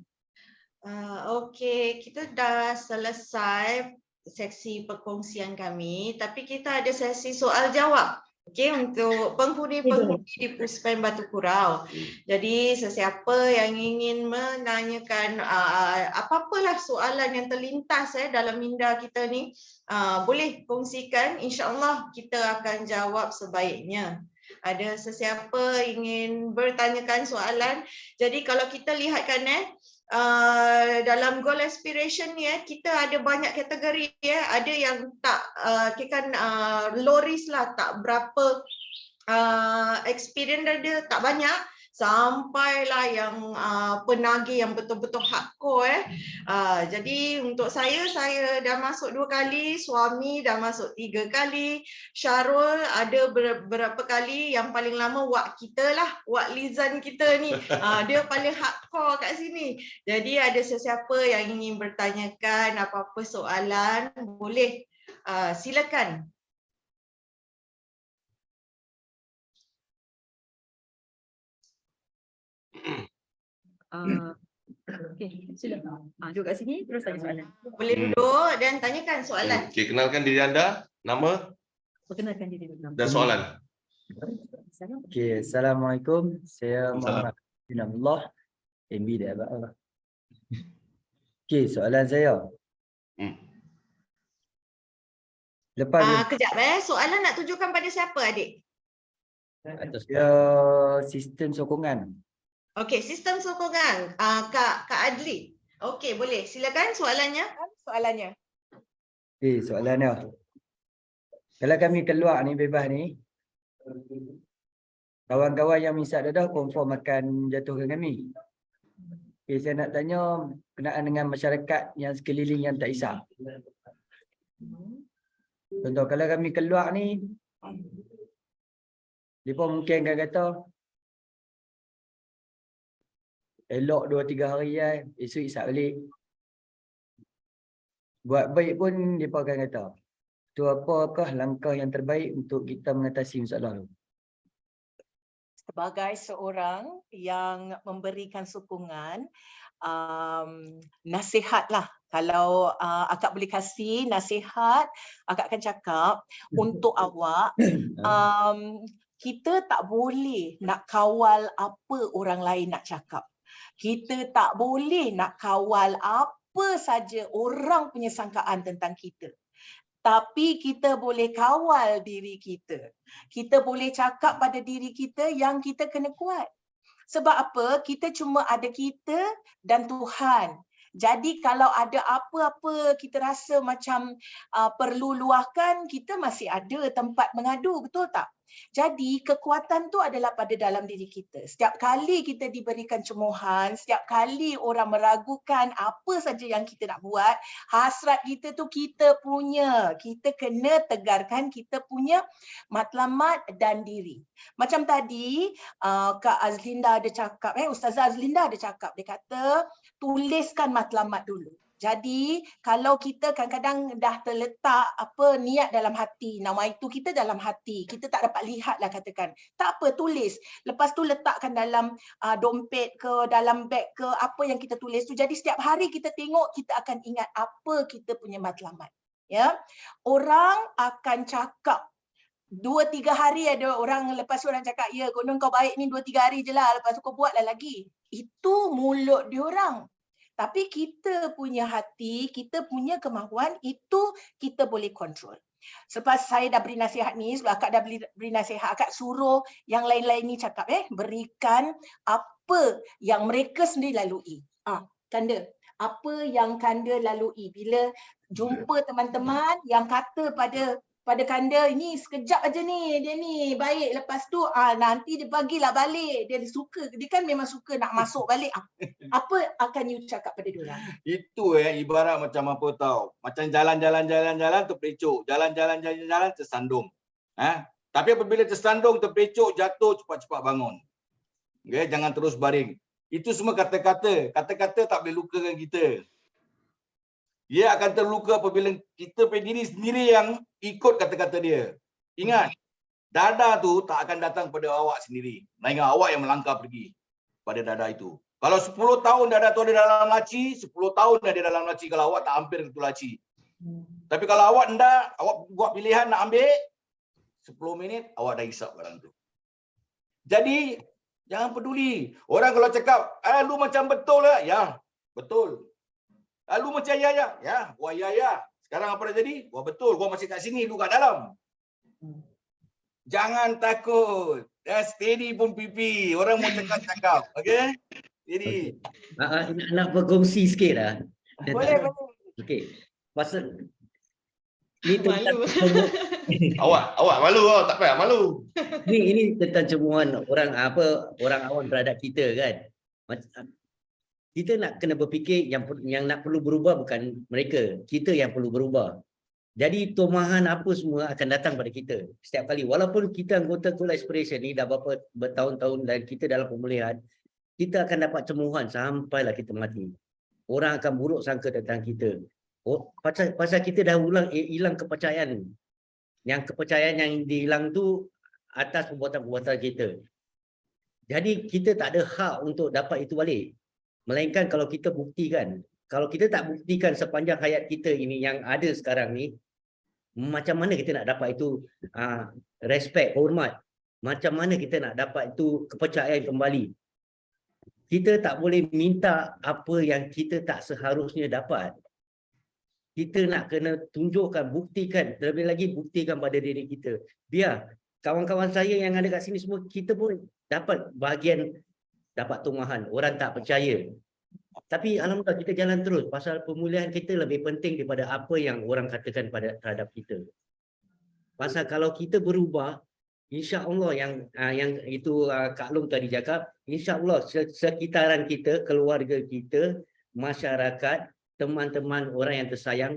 Okey, kita dah selesai sesi perkongsian kami, tapi kita ada sesi soal jawab. Okey, untuk penghuni-penghuni di PUSPEN Batu Kurau. Jadi sesiapa yang ingin menanyakan apa-apalah soalan yang terlintas dalam minda kita ni, boleh kongsikan, insya-Allah kita akan jawab sebaiknya. Ada sesiapa ingin bertanyakan soalan. Jadi kalau kita lihatkan dalam Goal Aspiration ni kita ada banyak kategori ada yang tak low risk lah, tak berapa experience dia tak banyak, sampailah yang penagih yang betul-betul hardcore jadi untuk saya dah masuk 2 kali, suami dah masuk 3 kali, Syarul ada berapa kali, yang paling lama Wak kita lah, Wak Lizan kita ni dia paling hardcore kat sini. Jadi ada sesiapa yang ingin bertanyakan apa-apa soalan, boleh silakan. Okey, silakan. Duduk kat sini terus tanya soalan. Boleh duduk dan tanyakan soalan. Okey, kenalkan diri anda, nama Perkenalkan diri dulu. dan soalan. Okey, Assalamualaikum. Saya Waalaikumsalam. Muhammad bin Abdullah. MB dah abang. Okey, soalan saya. Lepas Kejap soalan nak tujukan pada siapa adik? sistem sokongan. Okey, sistem sokongan. Kak Adli. Okey, boleh. Silakan soalannya. Soalannya. Okey, soalannya. Kalau kami keluar ni bebas ni, kawan-kawan yang misal dadah confirm akan jatuhkan kami. Okey, saya nak tanya berkenaan dengan masyarakat yang sekeliling yang tak Islam. Contoh, kalau kami keluar ni, mereka mungkin akan kata, elok 2-3 hari esok isap balik. Buat baik pun mereka akan kata, tu apakah langkah yang terbaik untuk kita mengatasi masalah tu? Sebagai seorang yang memberikan sokongan, nasihatlah. Kalau akak boleh kasih nasihat, akak akan cakap untuk awak, kita tak boleh nak kawal apa orang lain nak cakap. Kita tak boleh nak kawal apa apa saja orang punya sangkaan tentang kita. Tapi kita boleh kawal diri kita. Kita boleh cakap pada diri kita yang kita kena kuat. Sebab apa? Kita cuma ada kita dan Tuhan. Jadi kalau ada apa-apa kita rasa macam perlu luahkan, kita masih ada tempat mengadu, betul tak? Jadi kekuatan tu adalah pada dalam diri kita. Setiap kali kita diberikan cemohan, setiap kali orang meragukan apa saja yang kita nak buat, hasrat kita tu kita punya. Kita kena tegarkan kita punya matlamat dan diri. Macam tadi Kak Azlinda ada cakap, Ustazah Azlinda ada cakap, dia kata tuliskan matlamat dulu. Jadi kalau kita kadang-kadang dah terletak apa niat dalam hati, nama itu kita dalam hati, kita tak dapat lihat lah katakan. Tak apa, tulis. Lepas tu letakkan dalam dompet ke, dalam beg ke, apa yang kita tulis tu. Jadi setiap hari kita tengok, kita akan ingat apa kita punya matlamat. Ya, orang akan cakap 2-3 hari ada orang, lepas tu orang cakap, ya konon kau baik ni 2-3 hari je lah, lepas tu kau buatlah lagi. Itu mulut diorang. Tapi kita punya hati, kita punya kemahuan, itu kita boleh kontrol. Selepas saya dah beri nasihat ni, sebab akak dah beri nasihat, akak suruh yang lain-lain ni cakap, berikan apa yang mereka sendiri lalui. Kanda, apa yang Kanda lalui bila jumpa teman-teman yang kata pada Kanda, ini sekejap aja ni, dia ni baik, lepas tu nanti dia bagilah balik, dia suka, dia kan memang suka nak masuk balik. Apa akan you cakap pada dia orang? Itu ibarat macam apa tahu, macam jalan-jalan terpelecok, jalan-jalan tersandung. Tapi apabila tersandung, terpelecok, jatuh, cepat-cepat bangun. Okay? Jangan terus baring. Itu semua kata-kata tak boleh lukakan kita. Dia akan terluka apabila kita punya diri sendiri yang ikut kata-kata dia. Ingat, dada tu tak akan datang pada awak sendiri. Melainkan awak yang melangkah pergi pada dada itu. Kalau 10 tahun dada tu ada dalam laci, 10 tahun ada dalam laci kalau awak tak hampir ke tu laci. Tapi kalau awak hendak, awak buat pilihan nak ambil, 10 minit awak dah hisap barang tu. Jadi, jangan peduli. Orang kalau cakap, lu macam betul lah. Ya, betul. Lu macam ya. Wah ya. Sekarang apa dah jadi? Wah betul, gua masih kat sini, lu kat dalam. Jangan takut. Steady pun pipi. Orang mau cakap. Okey? Steady. Nak berkongsi sikit lah. Boleh. Okey. Pasal ni tentang Awak malu, tak payah malu. Ini tentang cemuan orang awam terhadap kita kan. Kita nak kena berfikir yang nak perlu berubah bukan mereka, kita yang perlu berubah. Jadi tomahan apa semua akan datang pada kita setiap kali. Walaupun kita anggota Goal Aspiration ni dah bertahun-tahun dan kita dalam pemulihan, kita akan dapat cemuhan sampailah kita mati. Orang akan buruk sangka tentang kita. Pasal kita dah hilang kepercayaan. Yang kepercayaan yang dihilang tu atas perbuatan-perbuatan kita. Jadi kita tak ada hak untuk dapat itu balik. Melainkan kalau kita buktikan. Kalau kita tak buktikan sepanjang hayat kita ini yang ada sekarang ni, macam mana kita nak dapat itu respect, hormat? Macam mana kita nak dapat itu kepercayaan kembali? Kita tak boleh minta apa yang kita tak seharusnya dapat. Kita nak kena tunjukkan, buktikan, terlebih lagi buktikan pada diri kita. Biar kawan-kawan saya yang ada kat sini semua, kita pun dapat bahagian dapat tumahan. Orang tak percaya. Tapi alhamdulillah kita jalan terus. Pasal pemulihan kita lebih penting daripada apa yang orang katakan terhadap kita. Pasal kalau kita berubah, insya-Allah yang itu Kak Long tadi cakap, insya-Allah sekitaran kita, keluarga kita, masyarakat, teman-teman orang yang tersayang,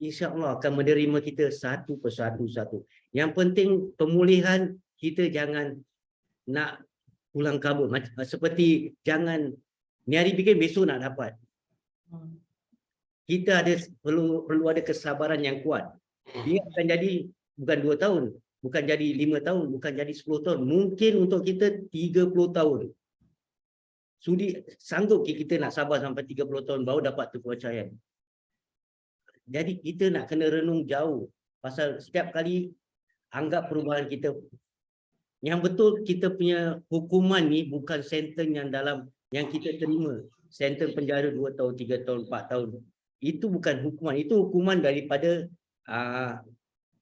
insya-Allah akan menerima kita satu persatu. Yang penting pemulihan kita jangan nak pulang kabut. Seperti jangan ni hari bikin besok nak dapat. Kita perlu ada kesabaran yang kuat. Dia akan jadi bukan 2 tahun, bukan jadi 5 tahun, bukan jadi 10 tahun. Mungkin untuk kita 30 tahun. Sanggup kita nak sabar sampai 30 tahun baru dapat kepercayaan. Jadi kita nak kena renung jauh. Pasal setiap kali anggap perubahan kita. Yang betul kita punya hukuman ni bukan sentence yang dalam yang kita terima, sentence penjara 2 tahun, 3 tahun, 4 tahun, itu bukan hukuman, itu hukuman daripada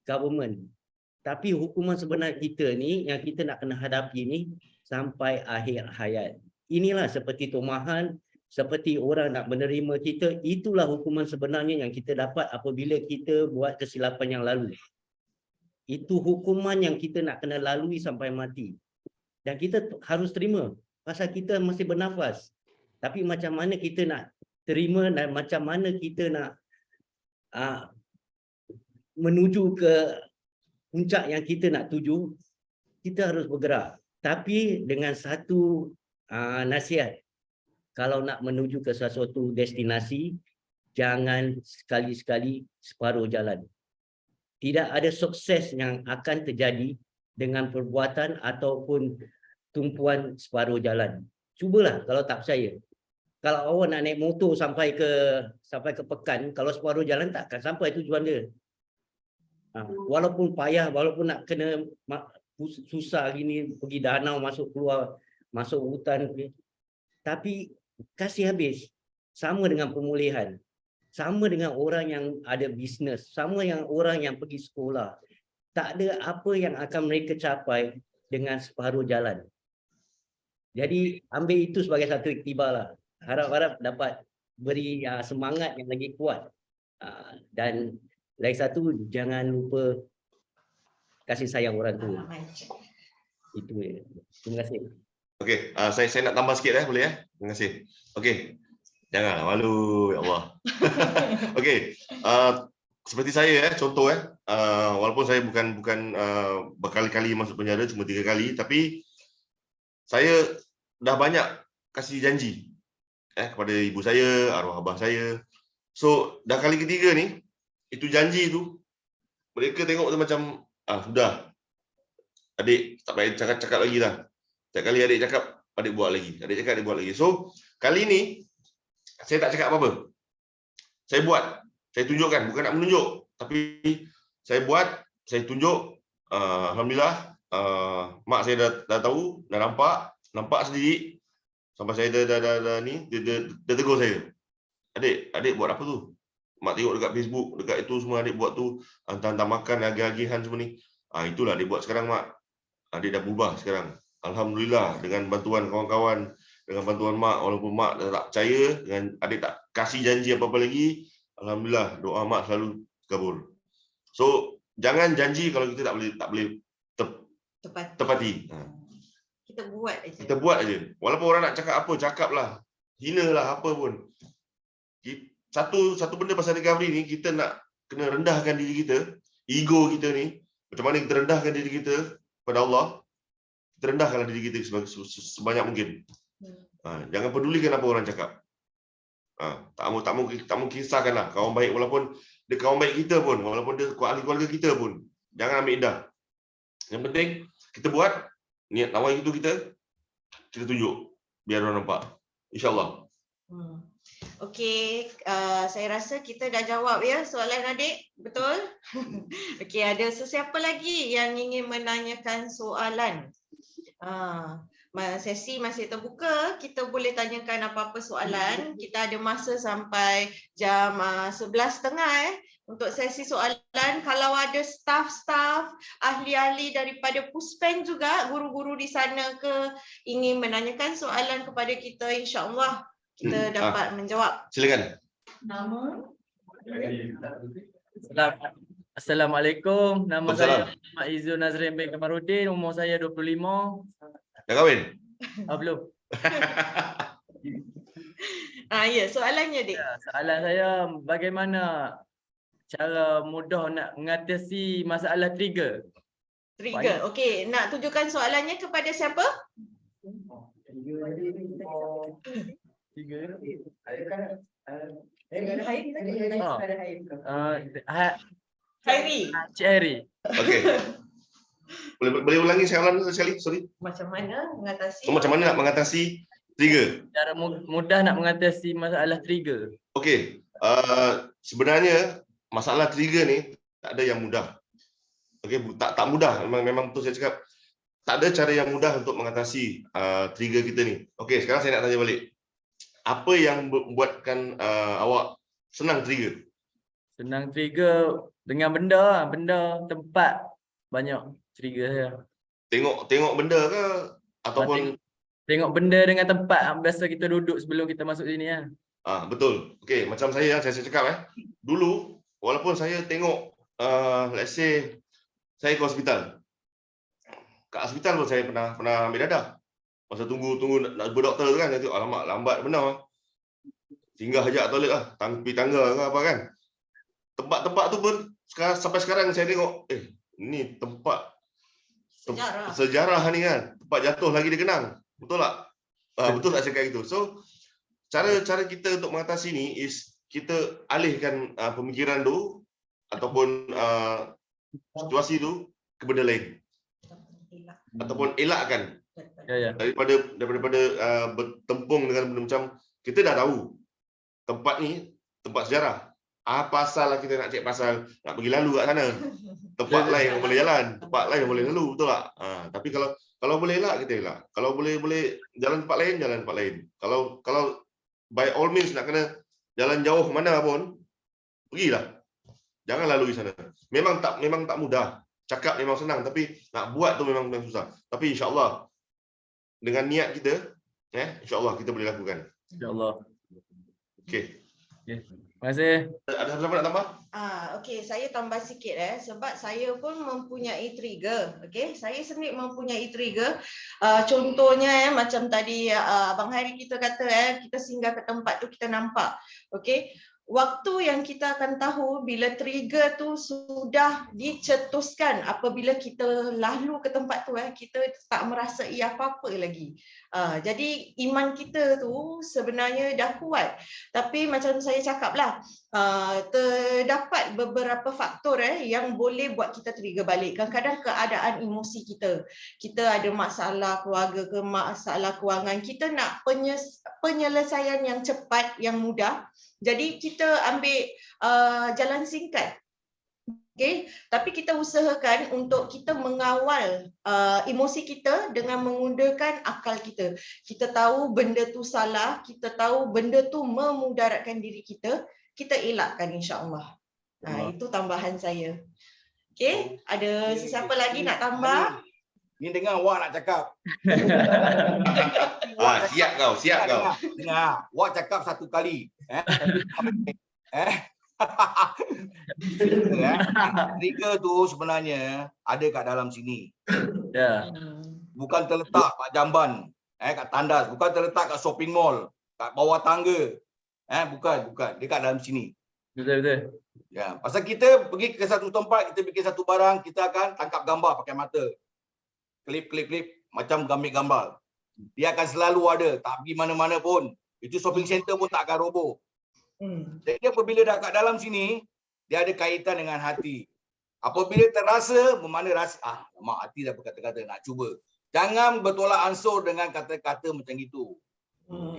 government. Tapi hukuman sebenar kita ni yang kita nak kena hadapi ni sampai akhir hayat. Inilah seperti tomahan, seperti orang nak menerima kita, itulah hukuman sebenarnya yang kita dapat apabila kita buat kesilapan yang lalu. Itu hukuman yang kita nak kena lalui sampai mati. Dan kita harus terima pasal kita masih bernafas. Tapi macam mana kita nak terima dan macam mana kita nak menuju ke puncak yang kita nak tuju, kita harus bergerak. Tapi dengan satu nasihat, kalau nak menuju ke sesuatu destinasi, jangan sekali-sekali separuh jalan. Tidak ada sukses yang akan terjadi dengan perbuatan ataupun tumpuan separuh jalan. Cubalah kalau tak percaya. Kalau awak nak naik motor sampai ke Pekan, kalau separuh jalan tak akan sampai tujuan dia. Walaupun payah, walaupun nak kena susah gini, pergi danau, masuk keluar, masuk hutan, tapi kasih habis. Sama dengan pemulihan, sama dengan orang yang ada bisnes, sama yang orang yang pergi sekolah. Tak ada apa yang akan mereka capai dengan separuh jalan. Jadi ambil itu sebagai satu iktibar lah. Harap-harap dapat beri semangat yang lagi kuat. Dan lagi satu, jangan lupa kasih sayang orang tua. Itu ya. Terima kasih. Okey, saya nak tambah sikit boleh ya? Terima kasih. Okey. Janganlah malu, ya Allah. Okey. Seperti saya contoh walaupun saya bukan berkali-kali masuk penjara, cuma 3 kali, tapi saya dah banyak kasih janji kepada ibu saya, arwah abah saya. So, dah kali ketiga ni, itu janji tu, mereka tengok tu macam, sudah. Adik, tak payah cakap lagi dah. Setiap kali adik cakap, adik buat lagi. Adik cakap, adik buat lagi. So, kali ni, saya tak cakap apa-apa. Saya buat. Saya tunjukkan. Bukan nak menunjuk. Tapi, saya buat, saya tunjuk. Alhamdulillah, mak saya dah tahu, dah nampak sendiri. Sampai saya dah ni, dia tegur saya. Adik buat apa tu? Mak tengok dekat Facebook, dekat itu semua adik buat tu, hantar-hantar makan, agih-agihan semua ni. Itulah adik buat sekarang, mak. Adik dah berubah sekarang. Alhamdulillah, dengan bantuan kawan-kawan, dengan bantuan mak, walaupun mak dah tak percaya, dengan adik tak kasih janji apa-apa lagi, alhamdulillah, doa mak selalu kabul. So, jangan janji kalau kita tak boleh tepati. Kita buat aja. Walaupun orang nak cakap apa, cakaplah. Hinalah apa pun. Satu benda pasal recovery ni, kita nak kena rendahkan diri kita, ego kita ni, macam mana kita rendahkan diri kita pada Allah, kita rendahkanlah diri kita sebanyak mungkin. Jangan pedulikan apa orang cakap. Tak mau kisahkanlah kawan baik, walaupun dia kawan baik kita pun, walaupun dia ahli keluarga kita pun, jangan ambil indah. Yang penting kita buat niat lawan itu, kita tunjuk biar orang nampak, insya-Allah. Okey, saya rasa kita dah jawab ya soalan adik, betul? Okey, ada sesiapa lagi yang ingin menanyakan soalan? Sesi masih terbuka, kita boleh tanyakan apa-apa soalan. Kita ada masa sampai jam 11.30 untuk sesi soalan. Kalau ada staff-staff, ahli-ahli daripada Puspen juga, guru-guru di sana ingin menanyakan soalan kepada kita, insya-Allah kita dapat menjawab. Silakan. Nama? Assalamualaikum. Nama saya Muhammad Izul Nazrin bin Kamarudin, umur saya 25. Dah kahwin? Belum. Ya, soalannya dik. Soalan saya, bagaimana cara mudah nak mengatasi masalah trigger? Trigger. Okey, nak tunjukkan soalannya kepada siapa? Hairi. Cik Hairi. Okey. Boleh ulangi sekali? Sorry. Macam mana mengatasi? Macam mana nak mengatasi trigger? Cara mudah nak mengatasi masalah trigger. Okey. Sebenarnya masalah trigger ni tak ada yang mudah. Okey, tak mudah. Memang betul saya cakap. tak ada cara yang mudah untuk mengatasi trigger kita ni. Okey, sekarang saya nak tanya balik. Apa yang membuatkan awak senang trigger? Senang trigger dengan benda, tempat banyak trigger saya. Tengok benda ke ataupun Tengok benda dengan tempat biasa kita duduk sebelum kita masuk sini lah. betul. Okey, macam saya cakap dulu walaupun saya tengok let's say saya ke hospital. Kat hospital pun saya pernah ambil dadah. Masa tunggu nak jumpa doktor tu kan, saya tengok alamak lambat benar. Singgah hajat toilet lah, pergi tangga ke apa kan. Tempat-tempat tu pun sampai sekarang saya tengok, ni tempat sejarah ni kan. Tempat jatuh lagi dia kenang. Betul tak? Betul tak cakap itu? So, cara kita untuk mengatasi ni is kita alihkan pemikiran tu ataupun situasi tu ke benda lain. Ataupun elakkan. Daripada bertempung dengan benda macam kita dah tahu tempat ni tempat sejarah. Apa pasal lah kita nak cek pasal nak pergi lalu kat sana. Tempat lain yang boleh jalan, tempat lain yang boleh lalu, betul tak? Tapi kalau boleh elak kita elak. Kalau boleh jalan tempat lain. Kalau by all means nak kena jalan jauh mana pun, pergilah. Jangan lalui sana. Memang tak mudah. Cakap memang senang tapi nak buat tu memang susah. Tapi insya-Allah dengan niat kita, insya-Allah kita boleh lakukan. InsyaAllah. Okey. Terima kasih. Ada siapa nak tambah? Okey, saya tambah sikit sebab saya pun mempunyai trigger. Okey, saya sendiri mempunyai trigger. Contohnya macam tadi Abang Hari kita kata kita singgah ke tempat tu kita nampak. Okey. Waktu yang kita akan tahu bila trigger tu sudah dicetuskan apabila kita lalu ke tempat tu kita tak merasai apa-apa lagi. Jadi iman kita tu sebenarnya dah kuat. Tapi macam saya cakaplah, terdapat beberapa faktor yang boleh buat kita trigger balik. Kadang-kadang keadaan emosi kita. Kita ada masalah keluarga ke masalah kewangan. Kita nak penyelesaian yang cepat, yang mudah. Jadi kita ambil jalan singkat. Okay? Tapi kita usahakan untuk kita mengawal emosi kita dengan menggunakan akal kita. Kita tahu benda tu salah, kita tahu benda tu memudaratkan diri kita, kita elakkan insya-Allah. Itu tambahan saya. Okay? Ada sesiapa lagi nak tambah? Ni dengar Wak nak cakap. Siap kau. Dengar. Wak cakap satu kali. Trigger tu sebenarnya ada kat dalam sini. Bukan terletak kat jamban, kat tandas, bukan terletak kat shopping mall, kat bawah tangga. Bukan, dia kat dalam sini. Betul. Ya, pasal kita pergi ke satu tempat, kita bikin satu barang, kita akan tangkap gambar pakai mata. Klip macam ambil gambar. Dia akan selalu ada, tak pergi mana-mana pun. Itu shopping center pun tak akan roboh. Jadi apabila dah kat dalam sini, dia ada kaitan dengan hati. Apabila terasa, memana rasa, mak hati dah berkata-kata nak cuba. Jangan bertolak ansur dengan kata-kata macam itu.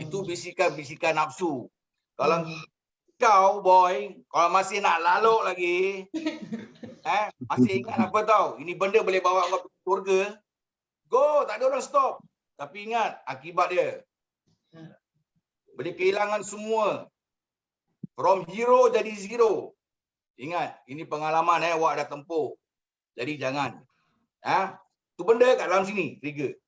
Itu bisikan-bisikan nafsu. Kalau kau boy, kalau masih nak laluk lagi, masih ingat apa tau? Ini benda boleh bawa kau pergi surga. Go, tak ada orang stop. Tapi ingat akibat dia. Boleh kehilangan semua. From hero jadi zero. Ingat, ini pengalaman Wak dah tempuh. Jadi jangan. Tu benda kat dalam sini, trigger.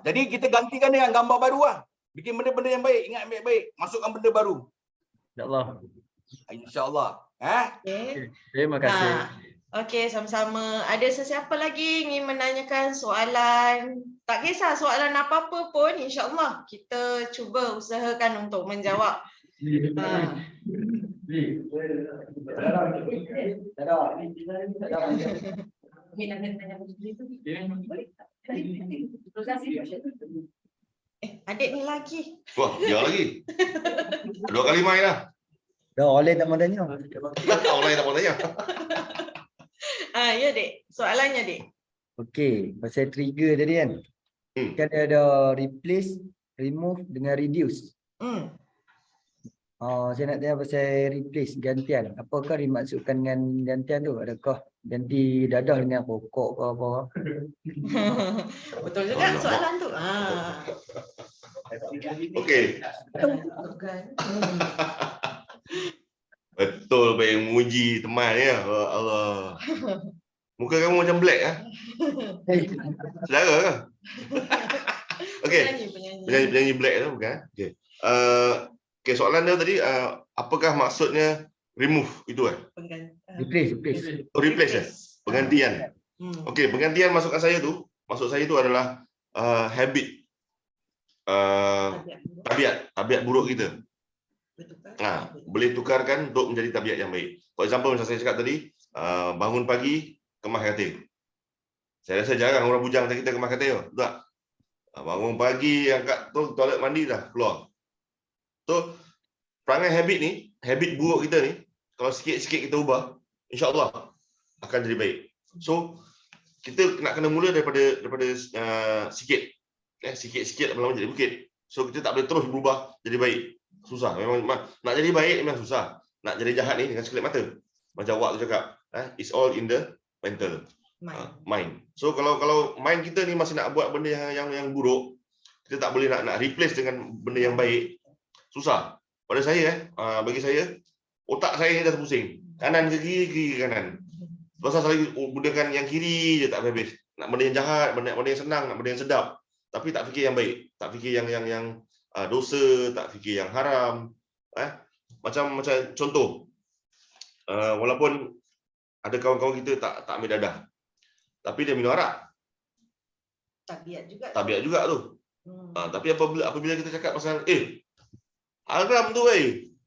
Jadi kita gantikan dengan gambar baru lah. Bikin benda-benda yang baik. Ingat baik-baik. Masukkan benda baru. InsyaAllah. InsyaAllah. Okay. Terima kasih. Okey, sama-sama. Ada sesiapa lagi ingin menanyakan soalan? Tak kisah soalan apa-apa pun, insya-Allah kita cuba usahakan untuk menjawab. Adik ni lagi. Wah, dia lagi. 2 kali main dah. Dah oleh tak mau tanya. Orang tak mau tanya. Ya, Dek. Soalannya, Dek. Okey, pasal trigger tadi kan. Kan ada replace, remove dengan reduce. Oh, saya nak tanya pasal replace gantian. Apakah dimaksudkan dengan gantian tu? Adakah ganti dadah dengan pokok ke apa? Betul juga Alamak. soalan tu. Okey. Betul baik memuji teman ya. Allah. Muka kamu macam black ah. Saudara ke? Okey. Penyanyi black tu bukan? Okey. Okey, soalan dia tadi apakah maksudnya remove itu kan? Replace. Oh, replace ya? Penggantian. Okey, penggantian maksud saya tu adalah habit, tabiat buruk kita. Boleh tukarkan untuk menjadi tabiat yang baik. For example, macam saya cakap tadi, bangun pagi, kemas katil. Saya rasa jarang orang bujang macam kita kemas katil, betul tak? Bangun pagi, angkat tu toilet mandi dah keluar. So, perangai habit buruk kita ni, kalau sikit-sikit kita ubah, insya-Allah akan jadi baik. So, kita nak kena mula daripada sikit. Sikit-sikit lama-lama jadi bukit. So, kita tak boleh terus berubah jadi baik. Susah. Memang nak jadi baik memang susah. Nak jadi jahat ni dengan sekelip mata. Macam Wak tu cakap, it's all in the mental. Mind. So, kalau mind kita ni masih nak buat benda yang buruk, kita tak boleh nak replace dengan benda yang baik. Susah. Pada saya bagi saya, otak saya ni dah pusing. Kanan ke kiri, kiri ke kanan. Pasal selalu gunakan yang kiri je tak habis. Nak benda yang jahat, benda yang senang, nak benda yang sedap. Tapi tak fikir yang baik. Tak fikir yang dosa, tak fikir yang haram. Macam contoh, walaupun ada kawan-kawan kita tak ambil dadah, tapi dia minum arak. Tabiat juga tu. Tapi apabila kita cakap pasal haram tu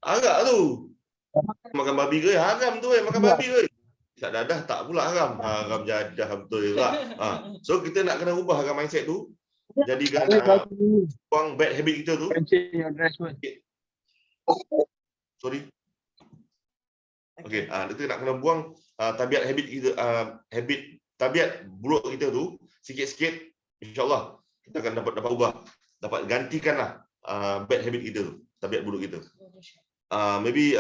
arak tu. Makan babi ke? Haram tu makan babi ke? Tak dadah tak pula haram. Haram jadah betul juga. So kita nak kena ubah mindset tu. Jadikan buang bad habit kita tu. Sorry. Okey, kita nak kena buang tabiat habit kita, tabiat buruk kita tu sikit-sikit, insya-Allah kita akan dapat ubah, dapat gantikanlah bad habit kita tu, tabiat buruk kita. Maybe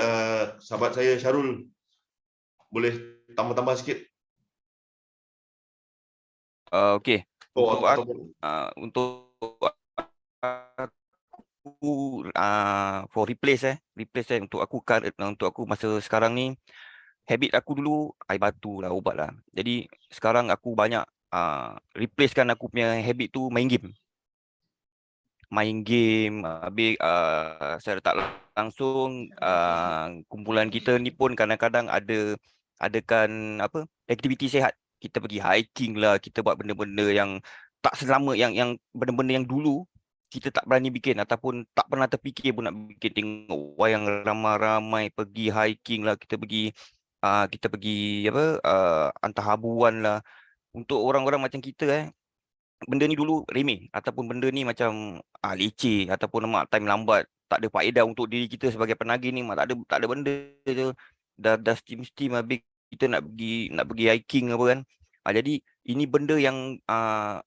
sahabat saya Syarul boleh tambah-tambah sikit. Okey. Untuk aku for replace untuk aku masa sekarang ni, habit aku dulu air batu lah, ubat lah. Jadi sekarang aku banyak replacekan aku punya habit tu main game. Habis secara tak langsung kumpulan kita ni pun kadang-kadang adakan aktiviti sihat. Kita pergi hiking lah, kita buat benda-benda yang tak selama yang benda-benda yang dulu kita tak berani bikin ataupun tak pernah terfikir pun nak bikin. Tengok wayang ramai-ramai, pergi hiking lah, kita pergi hantar habuan lah. Untuk orang-orang macam kita benda ni dulu remeh ataupun benda ni macam leceh ataupun time lambat, tak ada faedah untuk diri kita sebagai penagih ni, tak ada benda je. Dah steam habis kita nak pergi hiking apa kan. Jadi ini benda yang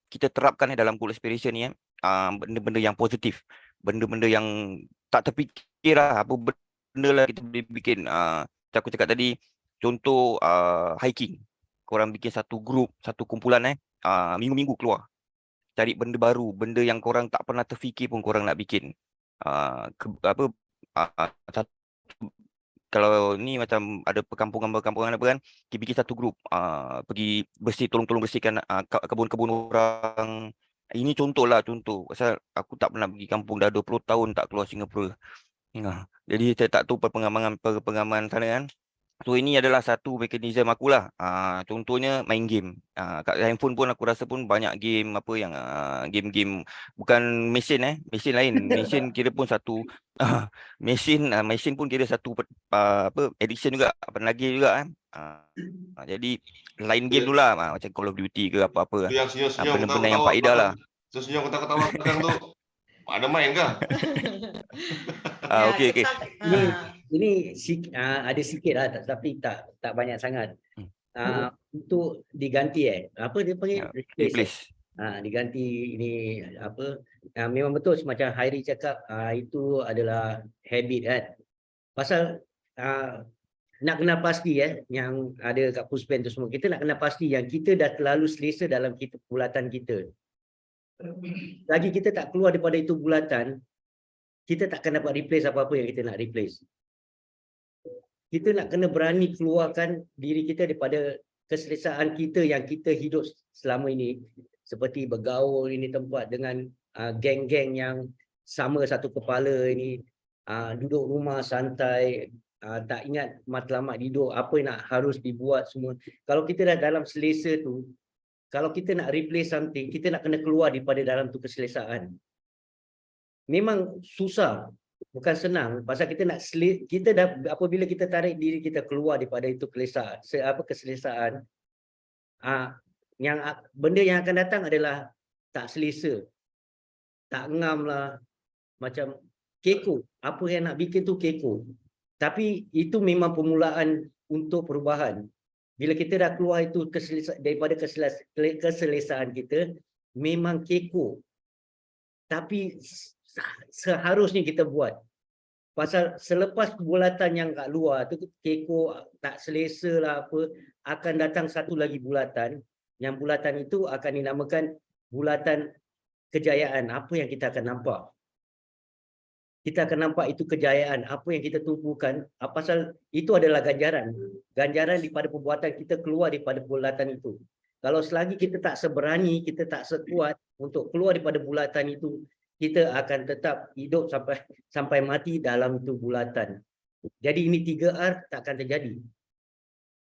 kita terapkan dalam Goal Aspiration ni benda-benda yang positif, benda-benda yang tak terfikir lah, apa benda lah kita boleh bikin. Macam aku cakap tadi, contoh hiking, korang bikin satu grup, satu kumpulan minggu-minggu keluar cari benda baru, benda yang korang tak pernah terfikir pun korang nak bikin. Kalau ni macam ada perkampungan apa kan, kita bikin satu grup, pergi tolong bersihkan kebun-kebun orang. Ini contoh. Pasal aku tak pernah pergi kampung, dah 20 tahun tak keluar Singapura. Jadi saya tak tahu pengalaman sana kan. So ini adalah satu mekanisme aku lah. Contohnya main game. Kat handphone pun aku rasa pun banyak game yang game-game bukan mesin mesin lain. Mesin kira pun satu mesin pun kira satu addiction juga, penagih juga kan. Jadi lain game dulu lah, macam Call of Duty ke apa-apa. Yang senyum-senyum benda-benda yang faedah lah. Senyum ketawa-ketawa belakang tu. Ada main ke? Okey. Ini ada sikit lah, tapi tak banyak sangat. Untuk diganti apa dia panggil? Replace. Diganti ini memang betul macam Hairi cakap, itu adalah habit kan. Pasal nak kenal pasti yang ada kat Puspen tu semua. Kita nak kenal pasti yang kita dah terlalu selesa dalam bulatan kita. Lagi kita tak keluar daripada itu bulatan, kita takkan dapat replace apa-apa yang kita nak replace. Kita nak kena berani keluarkan diri kita daripada keselesaan kita yang kita hidup selama ini. Seperti bergaul ini tempat dengan geng-geng yang sama satu kepala ini. Duduk rumah santai, tak ingat matlamat hidup, apa yang nak harus dibuat semua. Kalau kita dah dalam selesa tu, kalau kita nak replace something, kita nak kena keluar daripada dalam tu keselesaan. Memang susah, bukan senang. Pasal kita nak kita dah apabila kita tarik diri kita keluar daripada itu keselesaan, benda yang akan datang adalah tak selesa, tak ngam lah, macam kekok. Apa yang nak bikin tu kekok. Tapi itu memang permulaan untuk perubahan. Bila kita dah keluar itu daripada keselesaan kita, memang kekok. Tapi seharusnya kita buat. Pasal selepas bulatan yang kat luar tu kekok, tak selesa lah apa, akan datang satu lagi bulatan. Yang bulatan itu akan dinamakan bulatan kejayaan. Apa yang kita akan nampak? Kita akan nampak itu kejayaan, apa yang kita tumpukan, pasal itu adalah ganjaran. Ganjaran daripada perbuatan kita keluar daripada bulatan itu. Kalau selagi kita tak seberani, kita tak sekuat untuk keluar daripada bulatan itu, kita akan tetap hidup sampai mati dalam itu bulatan. Jadi ini 3R takkan terjadi.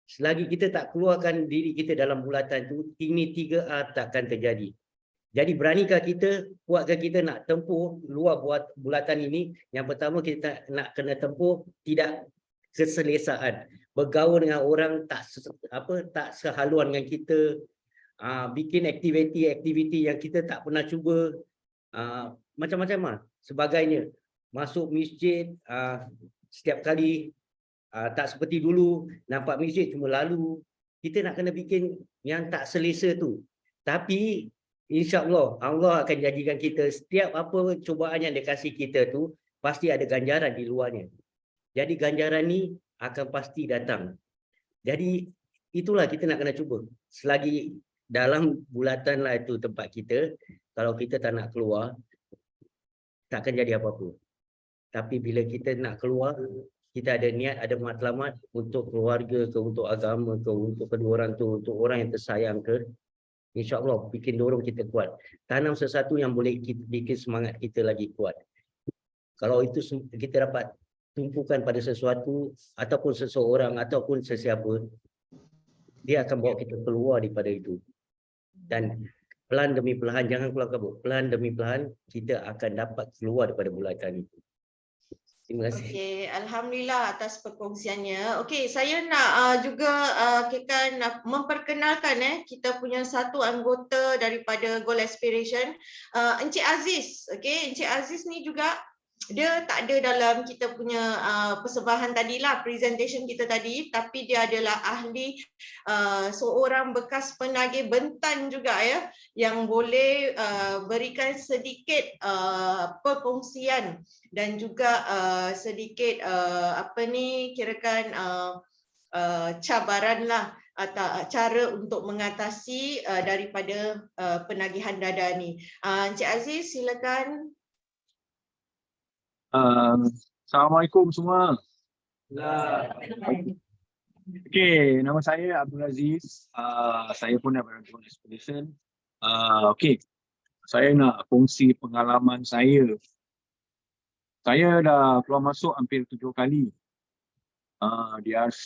Selagi kita tak keluarkan diri kita dalam bulatan itu, ini 3R takkan terjadi. Jadi beranikah kita, kuatkah kita nak tempuh luar bulatan ini? Yang pertama kita nak kena tempuh tidak keselesaan. Bergaul dengan orang tak sehaluan dengan kita, bikin aktiviti yang kita tak pernah cuba, macam-macam lah sebagainya. Masuk masjid setiap kali tak seperti dulu, nampak masjid cuma lalu. Kita nak kena bikin yang tak selesa tu. Tapi InsyaAllah, Allah akan jadikan kita setiap apa cubaan yang dia kasih kita tu, pasti ada ganjaran di luarnya. Jadi ganjaran ni akan pasti datang. Jadi itulah kita nak kena cuba. Selagi dalam bulatan lah itu tempat kita, kalau kita tak nak keluar, takkan jadi apa-apa. Tapi bila kita nak keluar, kita ada niat, ada matlamat untuk keluarga ke, untuk agama ke, untuk kedua orang tu, untuk orang yang tersayang ke, InsyaAllah bikin dorong kita kuat. Tanam sesuatu yang boleh bikin semangat kita lagi kuat. Kalau itu kita dapat tumpukan pada sesuatu ataupun seseorang ataupun sesiapa, dia akan bawa kita keluar daripada itu. Dan pelan demi pelan, jangan keluar kabut. Pelan demi pelan kita akan dapat keluar daripada bulatan itu. Terima kasih. Okey, alhamdulillah atas perkongsiannya. Okey, saya nak juga memperkenalkan kita punya satu anggota daripada Goal Aspiration, Encik Aziz. Okey, Encik Aziz ni juga dia tak ada dalam kita punya persembahan tadilah, presentation kita tadi, tapi dia adalah ahli, seorang bekas penagih bentan juga ya, yang boleh berikan sedikit perkongsian dan juga sedikit kirakan cabaran lah atau cara untuk mengatasi daripada penagihan dada ni. Encik Aziz, silakan. Assalamualaikum semua. Okey, nama saya Abdul Aziz. Saya pun daripada Goal Aspiration. Okey, saya nak kongsi pengalaman saya. Saya dah keluar masuk hampir 7 kali. DRC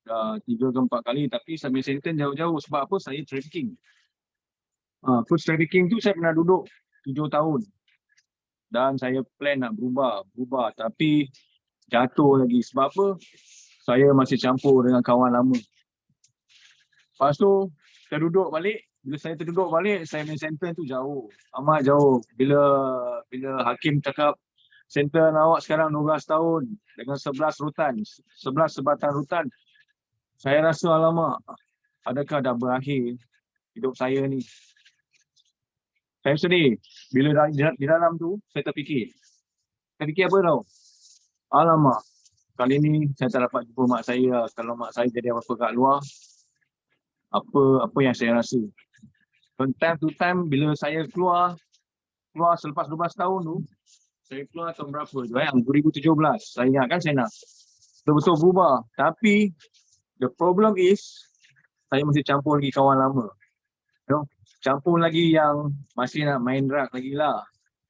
dah 3 ke 4 kali, tapi sambil sentence jauh-jauh. Sebab apa? Saya trafficking. Food trafficking tu saya pernah duduk 7 tahun. Dan saya plan nak berubah, tapi jatuh lagi. Sebab apa? Saya masih campur dengan kawan lama. Lepas tu, terduduk balik. Bila saya terduduk balik, saya main sentence tu jauh. Amat jauh. Bila hakim cakap, sentence awak sekarang 12 tahun dengan 11 rutan, 11 sebatan rutan. Saya rasa alamak, adakah dah berakhir hidup saya ni? Saya sedih. Bila di dalam tu, saya terfikir. Saya fikir apa tau? Alamak, kali ni saya tak dapat jumpa mak saya. Kalau mak saya jadi apa-apa kat luar, apa yang saya rasa. From time to time bila saya keluar selepas 12 tahun tu, saya keluar tahun berapa tu 2017. Saya ingat kan saya nak betul-betul berubah. Tapi the problem is saya masih campur lagi kawan lama. You know, campur lagi yang masih nak main drug lagi lah.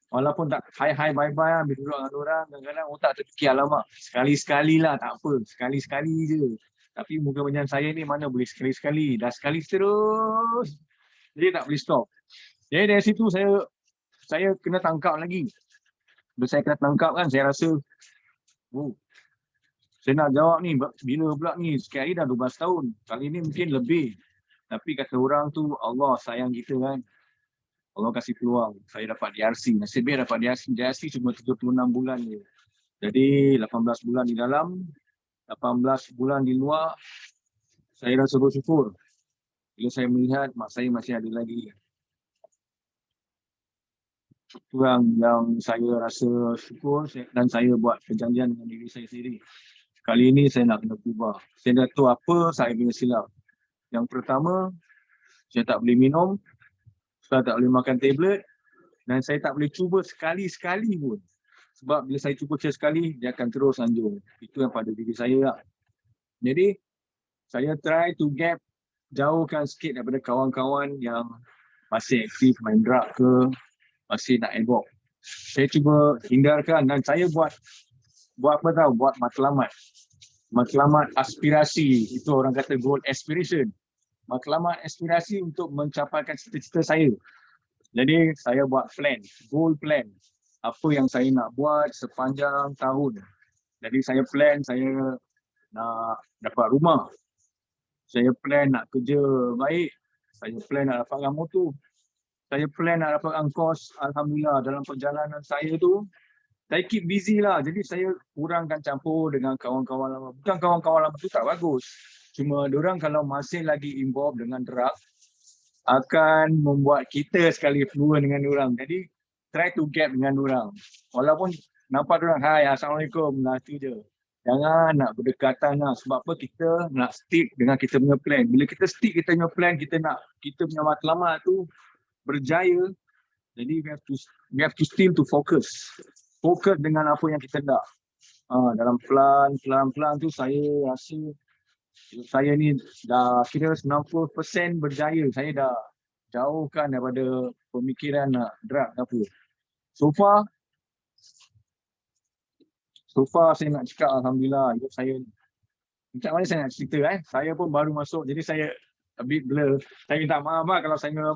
Walaupun tak hi bye-bye ambil duduk dengan orang, kadang-kadang otak terfikir alamak, sekali-sekali lah tak apa, sekali-sekali je. Tapi muka macam saya ni mana boleh sekali-sekali, dah sekali terus. Jadi tak boleh stop. Jadi dari situ saya kena tangkap lagi. Bila saya kena tangkap kan, saya rasa saya nak jawab ni, bila pula ni, sikit hari dah 12 tahun. Kali ni mungkin lebih. Tapi kata orang tu, Allah sayang kita kan. Allah kasih peluang. Saya dapat DRC. Nasib baik dapat DRC. DRC cuma 36 bulan je. Jadi 18 bulan di dalam, 18 bulan di luar, saya rasa bersyukur. Bila saya melihat mak saya masih ada lagi. Itu yang saya rasa syukur dan saya buat perjanjian dengan diri saya sendiri. Kali ini saya nak kena berubah. Saya dah tahu apa saya punya silap. Yang pertama, saya tak boleh minum, saya tak boleh makan tablet dan saya tak boleh cuba sekali-sekali pun. Sebab bila saya cuba sekali, dia akan terus anjur. Itu yang pada diri saya lah. Jadi, saya try to jauhkan sikit daripada kawan-kawan yang masih aktif main drug ke, masih nak elbok. Saya cuba hindarkan dan saya buat apa tahu? Buat matlamat. Matlamat aspirasi. Itu orang kata goal aspiration. Matlamat aspirasi untuk mencapaikan cita-cita saya. Jadi saya buat plan, goal plan. Apa yang saya nak buat sepanjang tahun. Jadi saya plan saya nak dapat rumah. Saya plan nak kerja baik. Saya plan nak dapatkan motor. Saya plan nak dapatkan kos. Alhamdulillah dalam perjalanan saya tu, saya keep busy lah. Jadi saya kurangkan campur dengan kawan-kawan lama. Bukan kawan-kawan lama tu tak bagus. Cuma diorang kalau masih lagi involved dengan drug, akan membuat kita sekali fluent dengan diorang. Jadi try to gap dengan diorang. Walaupun nampak diorang, hai Assalamualaikum, nah tu je. Jangan nak berdekatan lah. Sebab apa kita nak stick dengan kita punya plan. Bila kita stick kita punya plan, kita punya matlamat tu berjaya. Jadi we have to still to focus. Fokus dengan apa yang kita nak. Dalam pelan-pelan tu saya rasa saya ni dah kira 90% berjaya. Saya dah jauhkan daripada pemikiran nak drug apa. So far saya nak cakap Alhamdulillah hidup saya. Macam mana saya nak cerita Saya pun baru masuk jadi saya a bit blur. Saya minta maaf kalau saya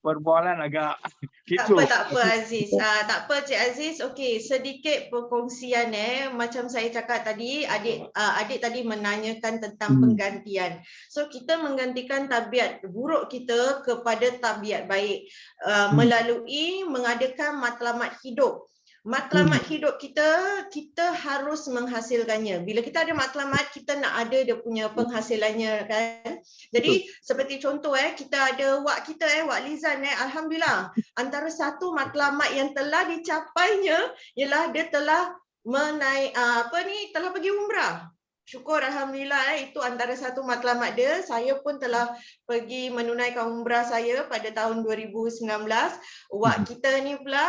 perbualan agak kecoh. Tak apa Aziz. Tak apa Cik Aziz. Okey, sedikit perkongsian macam saya cakap tadi, adik tadi menanyakan tentang penggantian. So kita menggantikan tabiat buruk kita kepada tabiat baik melalui mengadakan matlamat hidup. Matlamat hidup kita harus menghasilkannya. Bila kita ada matlamat, kita nak ada dia punya penghasilannya kan. Jadi seperti contoh kita ada wak kita Wak Lizan alhamdulillah antara satu matlamat yang telah dicapainya ialah dia telah telah pergi umrah. Syukur alhamdulillah itu antara satu matlamat dia. Saya pun telah pergi menunaikan umrah saya pada tahun 2019. Wak kita ni pula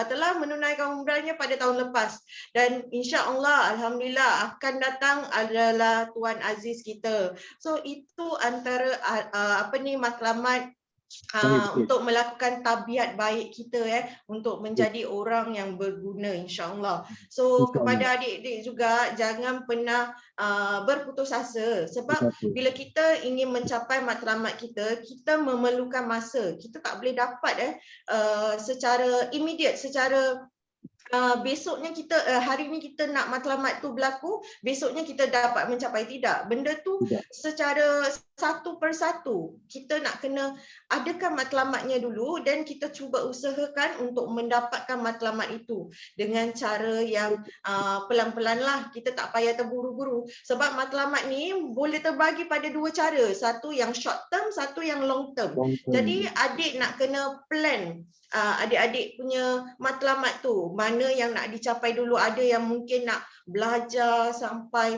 telah menunaikan umrahnya pada tahun lepas. Dan insya-Allah alhamdulillah akan datang adalah Tuan Aziz kita. So itu antara matlamat untuk melakukan tabiat baik kita untuk menjadi orang yang berguna insya-Allah. So kepada adik-adik juga jangan pernah berputus asa sebab bila kita ingin mencapai matlamat kita memerlukan masa. Kita tak boleh dapat secara immediate, secara besoknya kita hari ni kita nak matlamat tu berlaku, besoknya kita dapat mencapai. Tidak, benda tu secara satu persatu kita nak kena adakan matlamatnya dulu dan kita cuba usahakan untuk mendapatkan matlamat itu dengan cara yang pelan-pelan lah. Kita tak payah terburu-buru sebab matlamat ni boleh terbagi pada dua cara, satu yang short term, satu yang long term. Jadi adik nak kena plan adik-adik punya matlamat tu, mana mana yang nak dicapai dulu. Ada yang mungkin nak belajar sampai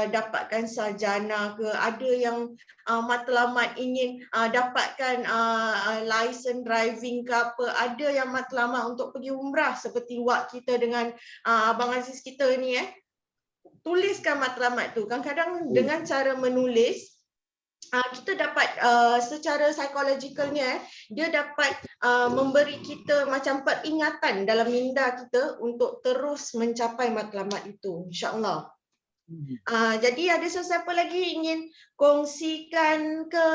dapatkan sarjana ke, ada yang matlamat ingin dapatkan license driving ke apa, ada yang matlamat untuk pergi umrah seperti Wak kita dengan Abang Aziz kita ni tuliskan matlamat tu. Kadang-kadang dengan cara menulis kita dapat secara psikologikalnya dia dapat memberi kita macam peringatan dalam minda kita untuk terus mencapai matlamat itu, insya-Allah. Jadi ada sesiapa lagi ingin kongsikan ke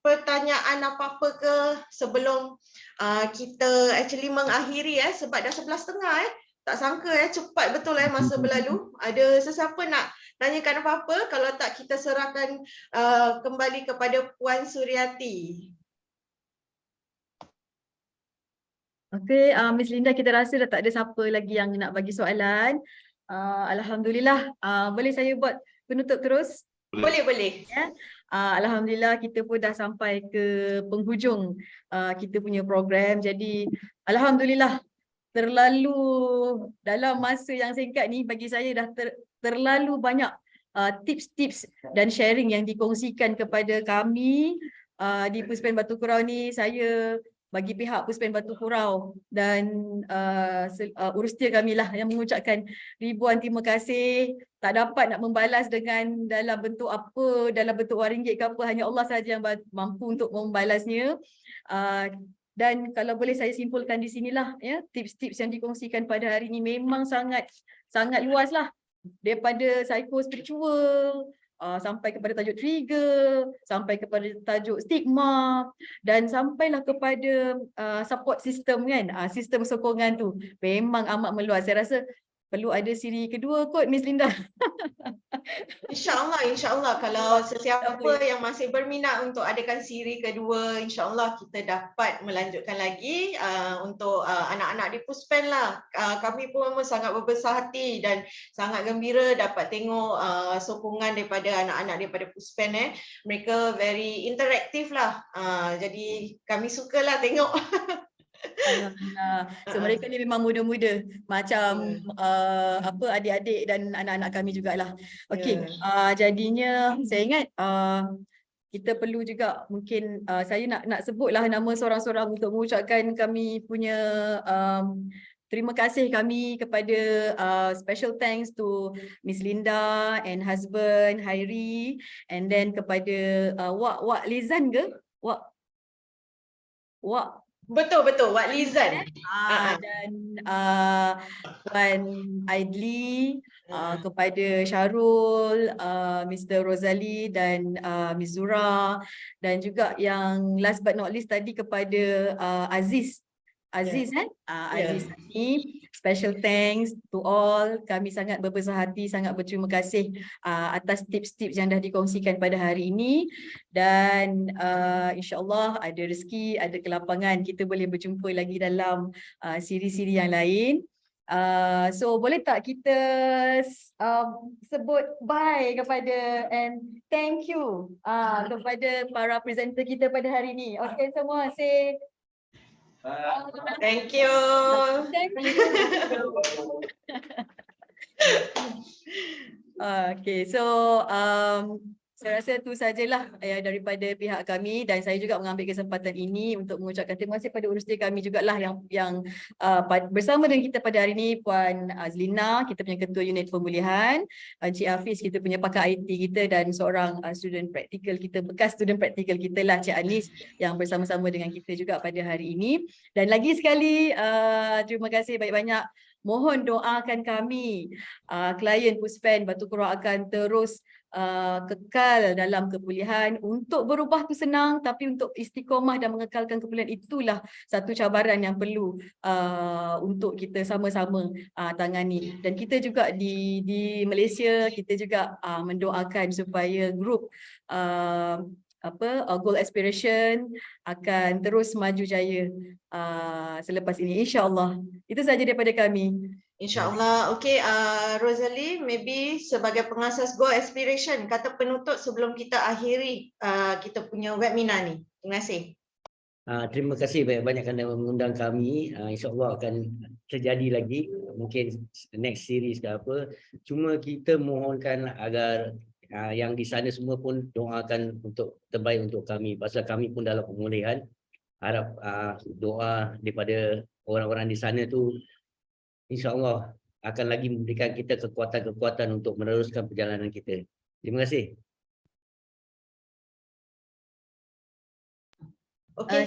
pertanyaan apa-apa ke sebelum kita actually mengakhiri sebab dah 11.30 tak sangka cepat betul masa berlalu. Ada sesiapa nak tanyakan apa-apa? Kalau tak kita serahkan kembali kepada Puan Suryati. Okey, Miss Linda, kita rasa dah tak ada siapa lagi yang nak bagi soalan. Alhamdulillah. Boleh saya buat penutup terus? Boleh. Alhamdulillah kita pun dah sampai ke penghujung kita punya program. Jadi alhamdulillah, terlalu dalam masa yang singkat ni bagi saya dah terlalu banyak tips-tips dan sharing yang dikongsikan kepada kami di Puspen Batu Kurau ni. Saya bagi pihak Puspen Batu Kurau dan urustia kami lah yang mengucapkan ribuan terima kasih. Tak dapat nak membalas dengan dalam bentuk apa, dalam bentuk wang ringgit ke apa, hanya Allah sahaja yang mampu untuk membalasnya. Dan kalau boleh saya simpulkan di sinilah tips-tips yang dikongsikan pada hari ini memang sangat luas lah, daripada psikospiritual sampai kepada tajuk trigger, sampai kepada tajuk stigma, dan sampailah kepada support system sistem sokongan tu memang amat meluas. Saya rasa perlu ada siri kedua kot Miss Linda. InsyaAllah kalau sesiapa yang masih berminat untuk adakan siri kedua, insyaAllah kita dapat melanjutkan lagi untuk anak-anak di Puspen lah. Kami pun memang sangat berbesar hati dan sangat gembira dapat tengok sokongan daripada anak-anak daripada Puspen. Mereka very interaktif lah. Jadi kami sukalah tengok. So mereka ni memang muda-muda macam adik-adik dan anak-anak kami jugalah. Okey, jadinya saya ingat kita perlu juga mungkin saya nak sebutlah nama seorang-seorang untuk mengucapkan kami punya terima kasih kami kepada special thanks to Miss Linda and husband Hairi, and then kepada Wak Lizan ke? Wak Betul, Wak Lizan. Dan Puan Aidli, kepada Syarul, Mr. Rozali dan Miss Zura, dan juga yang last but not least tadi kepada Aziz. Aziz ni special thanks to all. Kami sangat berbesar hati, sangat berterima kasih atas tips-tips yang dah dikongsikan pada hari ini, dan insya-Allah ada rezeki, ada kelapangan, kita boleh berjumpa lagi dalam siri-siri yang lain. So boleh tak kita sebut bye kepada and thank you kepada para presenter kita pada hari ini. Okay, semua say thank you. Okay, so saya rasa itu sajalah daripada pihak kami, dan saya juga mengambil kesempatan ini untuk mengucapkan terima kasih pada urustia kami jugalah yang bersama dengan kita pada hari ini, Puan Azlina, kita punya ketua unit pemulihan, Encik Hafiz, kita punya pakar IT kita, dan seorang student praktikal kita, bekas student praktikal kita lah, Cik Anis, yang bersama-sama dengan kita juga pada hari ini. Dan lagi sekali terima kasih banyak-banyak. Mohon doakan kami, klien Puspen Batu Kurau akan terus kekal dalam kepulihan. Untuk berubah tu senang, tapi untuk istiqomah dan mengekalkan kepulihan itulah satu cabaran yang perlu untuk kita sama-sama tangani. Dan kita juga di Malaysia, kita juga mendoakan supaya grup Goal Aspiration akan terus maju jaya selepas ini, insya-Allah. Itu saja daripada kami. InsyaAllah. Okay, Rosalie, maybe sebagai pengasas Goal Aspiration, kata penutup sebelum kita akhiri kita punya webinar ni. Terima kasih. Terima kasih banyak-banyak kerana mengundang kami. InsyaAllah akan terjadi lagi, mungkin next series ke apa. Cuma kita mohonkan agar yang di sana semua pun doakan untuk terbaik untuk kami. Pasal kami pun dalam pemulihan. Harap doa daripada orang-orang di sana tu insyaAllah akan lagi memberikan kita kekuatan-kekuatan untuk meneruskan perjalanan kita. Terima kasih. Okey,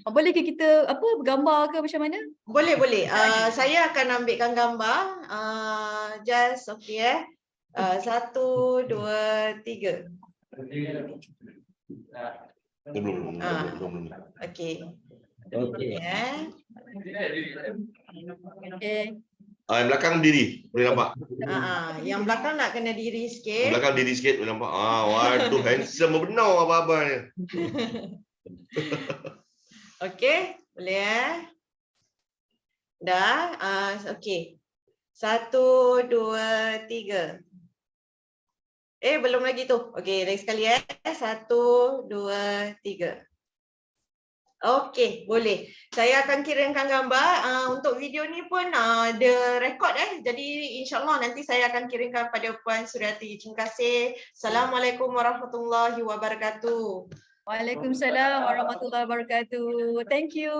Boleh ke kita bergambar ke macam mana? boleh. Saya akan ambilkan gambar. Just okey 1, 2, 3. Belum. Okey. Okey. Yang belakang berdiri, boleh nampak? Yang belakang nak kena diri Yang sikit. belakang diri sikit, boleh nampak? Waduh, handsome benar abang-abang ni. Okey, boleh Dah, okey. 1, 2, 3. Belum lagi tu. Okey, lagi sekali 1, 2, 3. Okey, boleh. Saya akan kirimkan gambar. Untuk video ni pun ada rekod Jadi insyaAllah nanti saya akan kirimkan pada Puan Suryati. Terima kasih. Assalamualaikum warahmatullahi wabarakatuh. Waalaikumsalam warahmatullahi wabarakatuh. Thank you.